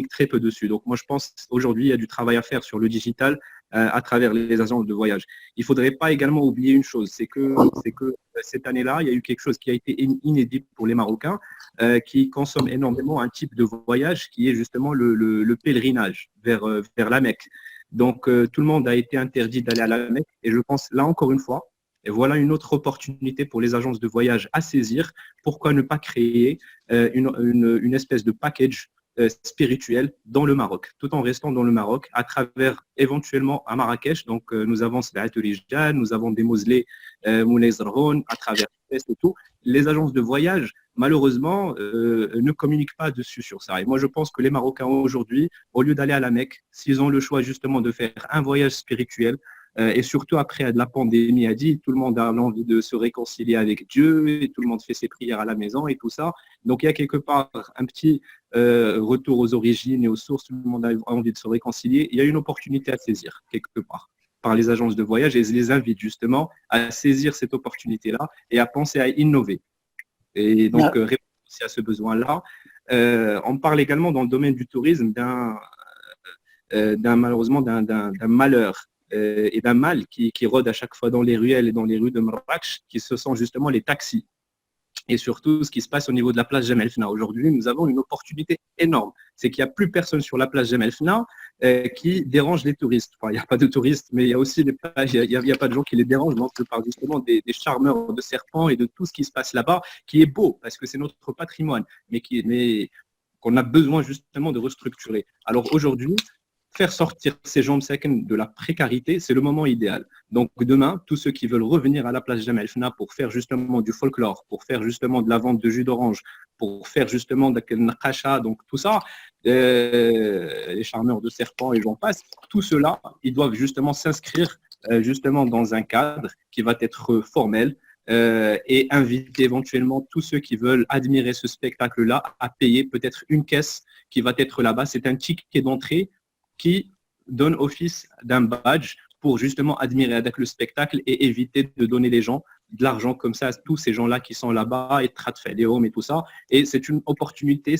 très peu dessus. Donc moi je pense qu'aujourd'hui, il y a du travail à faire sur le digital à travers les agences de voyage. Il ne faudrait pas également oublier une chose, c'est que cette année-là, il y a eu quelque chose qui a été inédit pour les Marocains, qui consomment énormément un type de voyage qui est justement le pèlerinage vers la Mecque. Donc tout le monde a été interdit d'aller à la Mecque et je pense là encore une fois, et voilà une autre opportunité pour les agences de voyage à saisir. Pourquoi ne pas créer une espèce de package spirituel dans le Maroc, tout en restant dans le Maroc, à travers éventuellement à Marrakech. Donc nous avons Sba'at Rijal, nous avons des mausolées Moulay Zarhoun, à travers et tout. Les agences de voyage, malheureusement, ne communiquent pas dessus sur ça. Et moi, je pense que les Marocains aujourd'hui, au lieu d'aller à la Mecque, s'ils ont le choix justement de faire un voyage spirituel, et surtout après la pandémie a dit, tout le monde a envie de se réconcilier avec Dieu, et tout le monde fait ses prières à la maison et tout ça. Donc il y a quelque part un petit retour aux origines et aux sources, tout le monde a envie de se réconcilier. Il y a une opportunité à saisir quelque part par les agences de voyage et je les invite justement à saisir cette opportunité-là et à penser à innover. Et donc répondre aussi à ce besoin-là. On parle également dans le domaine du tourisme malheureusement d'un malheur et d'un mal qui rôde à chaque fois dans les ruelles et dans les rues de Marrakech, qui ce sont justement les taxis. Et surtout, ce qui se passe au niveau de la place Jemaa el-Fna. Aujourd'hui, nous avons une opportunité énorme. C'est qu'il n'y a plus personne sur la place Jemaa el-Fna qui dérange les touristes. Enfin, il n'y a pas de touristes, mais il y a aussi il y a pas de gens qui les dérangent. Donc, je parle justement des charmeurs de serpents et de tout ce qui se passe là-bas, qui est beau, parce que c'est notre patrimoine, mais qu'on a besoin justement de restructurer. Alors aujourd'hui, faire sortir ces gens de la précarité, c'est le moment idéal. Donc demain, tous ceux qui veulent revenir à la place Jemaa el-Fna pour faire justement du folklore, pour faire justement de la vente de jus d'orange, pour faire justement de naqasha, donc tout ça, les charmeurs de serpents et j'en passe, tout cela, ils doivent justement s'inscrire justement dans un cadre qui va être formel, et inviter éventuellement tous ceux qui veulent admirer ce spectacle-là à payer peut-être une caisse qui va être là-bas. C'est un ticket d'entrée qui donne office d'un badge pour justement admirer avec le spectacle et éviter de donner les gens de l'argent comme ça à tous ces gens-là qui sont là-bas et Tradfedéum et tout ça. Et c'est une opportunité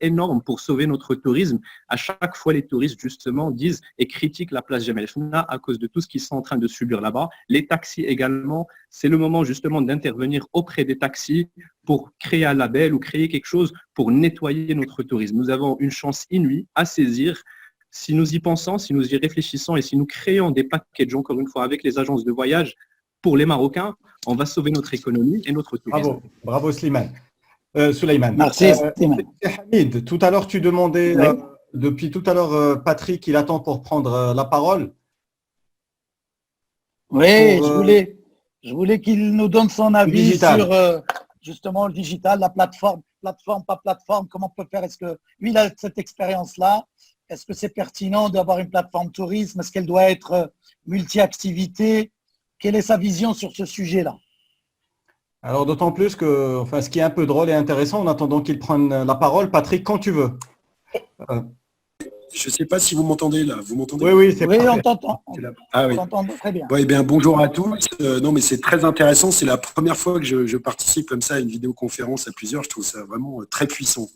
énorme pour sauver notre tourisme. À chaque fois, les touristes justement disent et critiquent la place Jemaa el-Fna à cause de tout ce qu'ils sont en train de subir là-bas. Les taxis également, c'est le moment justement d'intervenir auprès des taxis pour créer un label ou créer quelque chose pour nettoyer notre tourisme. Nous avons une chance inouïe à saisir. Si nous y pensons, si nous y réfléchissons et si nous créons des packages, encore une fois, avec les agences de voyage pour les Marocains, on va sauver notre économie et notre tourisme. Bravo Souleymane. Merci. Hamid, tout à l'heure, tu demandais, depuis tout à l'heure, Patrick, il attend pour prendre la parole. Oui, je voulais qu'il nous donne son avis sur justement le digital, la plateforme, pas plateforme, comment on peut faire? Est-ce que lui, il a cette expérience-là? Est-ce que c'est pertinent d'avoir une plateforme tourisme? Est-ce qu'elle doit être multi-activité? Quelle est sa vision sur ce sujet-là? Alors d'autant plus que, enfin, ce qui est un peu drôle et intéressant, en attendant qu'il prenne la parole, Patrick, quand tu veux. Je ne sais pas si vous m'entendez là. Vous m'entendez? Oui, c'est Oui, on t'entend. Ah oui. On t'entend très bien. Ouais, bien, bonjour à tous. Non, mais c'est très intéressant. C'est la première fois que je participe comme ça à une vidéoconférence à plusieurs. Je trouve ça vraiment très puissant.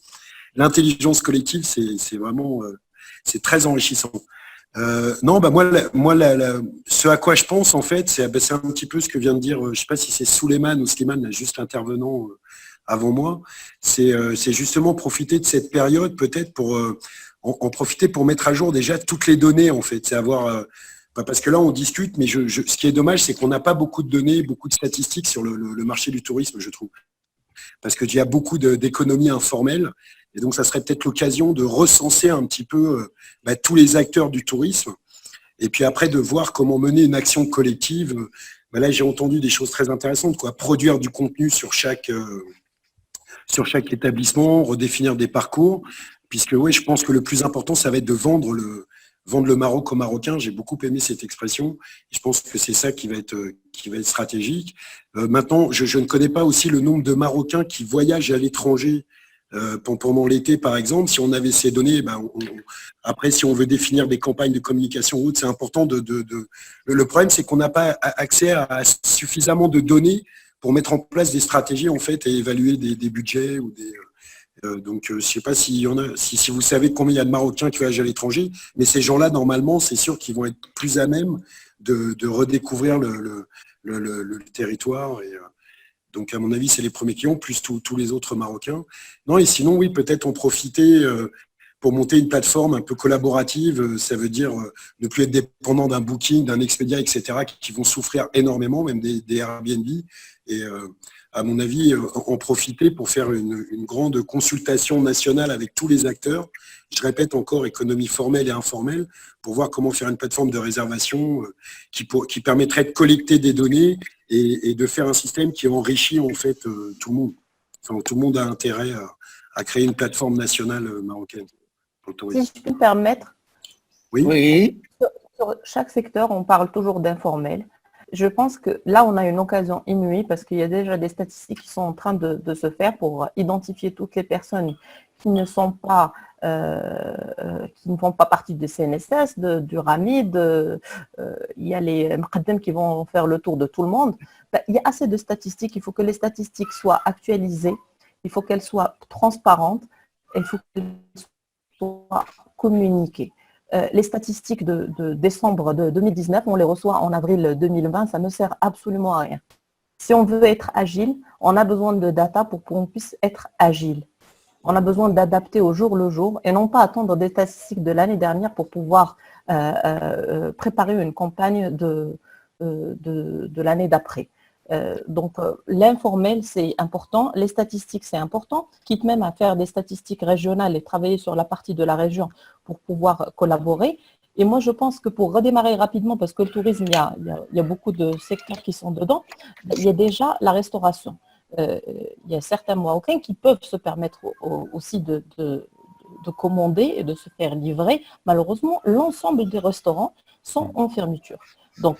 L'intelligence collective, c'est vraiment c'est très enrichissant. Non, bah moi, ce à quoi je pense en fait, c'est un petit peu ce que vient de dire. Je ne sais pas si c'est Souleymane ou Slimane, juste l'intervenant avant moi. C'est justement profiter de cette période peut-être pour en profiter pour mettre à jour déjà toutes les données en fait. C'est avoir parce que là on discute, mais ce qui est dommage, c'est qu'on n'a pas beaucoup de données, beaucoup de statistiques sur le marché du tourisme, je trouve. Parce qu'il y a beaucoup d'économies informelles. Et donc, ça serait peut-être l'occasion de recenser un petit peu tous les acteurs du tourisme. Et puis après, de voir comment mener une action collective. Là, j'ai entendu des choses très intéressantes, quoi. Produire du contenu sur chaque établissement, redéfinir des parcours. Puisque, oui, je pense que le plus important, ça va être de vendre le Maroc aux Marocains. J'ai beaucoup aimé cette expression. Et je pense que c'est ça qui va être stratégique. Maintenant, je ne connais pas aussi le nombre de Marocains qui voyagent à l'étranger pendant l'été, par exemple. Si on avait ces données, après, si on veut définir des campagnes de communication ou autre, c'est important Le problème, c'est qu'on n'a pas accès à suffisamment de données pour mettre en place des stratégies, en fait, et évaluer des budgets ou des... donc, je ne sais pas si vous savez combien il y a de Marocains qui voyagent à l'étranger, mais ces gens-là, normalement, c'est sûr qu'ils vont être plus à même de redécouvrir le territoire. Et, donc, à mon avis, c'est les premiers clients, plus tous les autres Marocains. Non, et sinon, oui, peut-être en profiter pour monter une plateforme un peu collaborative. Ça veut dire ne plus être dépendant d'un Booking, d'un Expedia, etc., qui vont souffrir énormément, même des Airbnb. Et à mon avis, en profiter pour faire une grande consultation nationale avec tous les acteurs. Je répète encore, économie formelle et informelle, pour voir comment faire une plateforme de réservation qui permettrait de collecter des données et de faire un système qui enrichit en fait tout le monde. Enfin, tout le monde a intérêt à créer une plateforme nationale marocaine. Si je peux me permettre, oui. Sur chaque secteur, on parle toujours d'informel. Je pense que là, on a une occasion inouïe parce qu'il y a déjà des statistiques qui sont en train de se faire pour identifier toutes les personnes qui ne sont pas, qui ne font pas partie du CNSS, du RAMID. Il y a les Mqaddam qui vont faire le tour de tout le monde. Il y a assez de statistiques. Il faut que les statistiques soient actualisées. Il faut qu'elles soient transparentes. Il faut qu'elles soient communiquées. Les statistiques de décembre de 2019, on les reçoit en avril 2020, ça ne sert absolument à rien. Si on veut être agile, on a besoin de data pour qu'on puisse être agile. On a besoin d'adapter au jour le jour et non pas attendre des statistiques de l'année dernière pour pouvoir préparer une campagne de l'année d'après. Donc l'informel c'est important, les statistiques c'est important, quitte même à faire des statistiques régionales et travailler sur la partie de la région pour pouvoir collaborer. Et moi je pense que pour redémarrer rapidement, parce que le tourisme, il y a beaucoup de secteurs qui sont dedans, il y a déjà la restauration. Il y a certains Marocains qui peuvent se permettre aussi de commander et de se faire livrer. Malheureusement, l'ensemble des restaurants sont en fermeture. Donc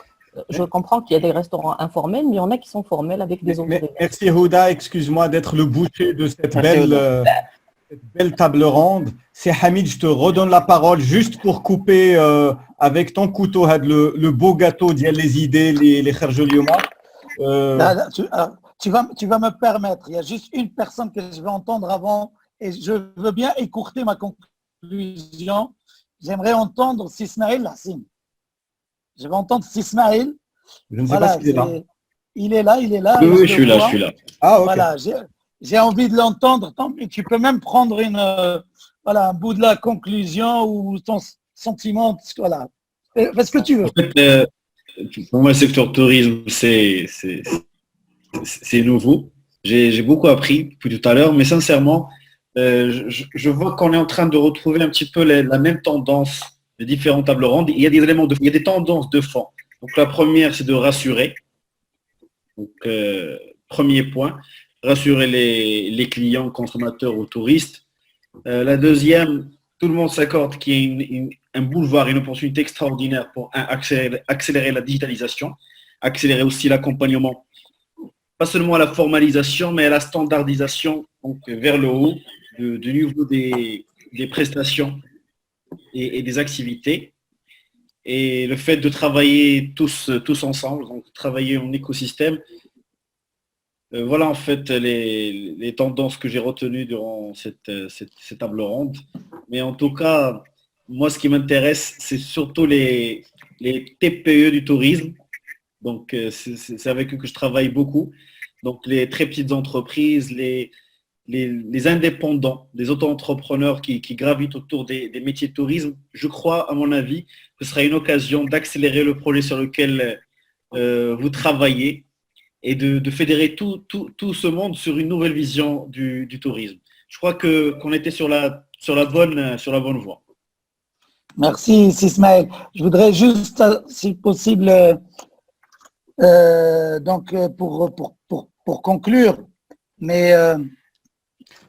je comprends qu'il y a des restaurants informels, mais il y en a qui sont formels avec des autorités. Merci Houda, excuse-moi d'être le boucher de cette belle table ronde. C'est Hamid, je te redonne la parole juste pour couper avec ton couteau le beau gâteau d'il y a les idées, les kharjoliuma. Tu vas me permettre, il y a juste une personne que je vais entendre avant et je veux bien écourter ma conclusion. J'aimerais entendre Sismaïl Hassim. Je vais entendre Sismaïl. Je ne sais pas s'il est là. Il est là. Oui, je suis là. Ah, ok. Voilà, j'ai envie de l'entendre. Tu peux même prendre un bout de la conclusion ou ton sentiment. Voilà. Fais ce que tu veux. En fait, pour moi, le secteur tourisme, c'est nouveau. J'ai beaucoup appris depuis tout à l'heure, mais sincèrement, je vois qu'on est en train de retrouver un petit peu la même tendance de différents tables rondes. Il y a des tendances de fond. Donc la première, c'est de rassurer. Donc premier point. rassurer les clients, consommateurs ou touristes. La deuxième, tout le monde s'accorde qu'il y a un boulevard, une opportunité extraordinaire pour accélérer la digitalisation, accélérer aussi l'accompagnement, pas seulement à la formalisation, mais à la standardisation, donc vers le haut, du niveau des prestations et des activités. Et le fait de travailler tous ensemble, donc travailler en écosystème, voilà en fait les tendances que j'ai retenues durant cette table ronde. Mais en tout cas, moi ce qui m'intéresse, c'est surtout les TPE du tourisme. Donc c'est avec eux que je travaille beaucoup. Donc les très petites entreprises, les indépendants, les auto-entrepreneurs qui gravitent autour des métiers de tourisme. Je crois, à mon avis, que ce sera une occasion d'accélérer le projet sur lequel vous travaillez et de fédérer tout ce monde sur une nouvelle vision du tourisme. Je crois qu'on était sur la bonne voie. Merci, Ismaël. Je voudrais juste, si possible, donc pour conclure, mais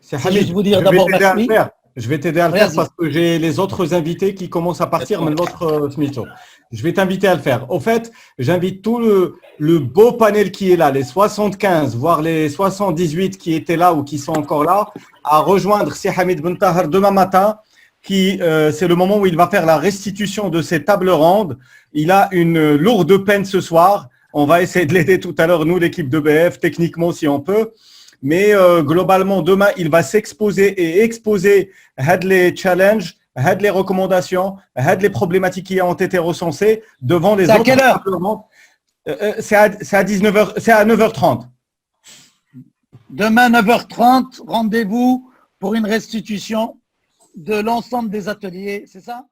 c'est juste vous dire d'abord merci. Je vais t'aider à le faire parce que j'ai les autres invités qui commencent à partir, mais l'autre Smitho. Je vais t'inviter à le faire. Au fait, j'invite tout le beau panel qui est là, les 75, voire les 78 qui étaient là ou qui sont encore là, à rejoindre Si Hamid Ben Tahar demain matin, qui c'est le moment où il va faire la restitution de ces tables rondes. Il a une lourde peine ce soir. On va essayer de l'aider tout à l'heure, nous, l'équipe de BF, techniquement si on peut. Mais globalement, demain, il va s'exposer et exposer les challenges, les recommandations, les problématiques qui ont été recensées devant les autres. C'est à quelle heure? C'est à 19h, c'est à 9h30. Demain, 9h30, rendez-vous pour une restitution de l'ensemble des ateliers, c'est ça?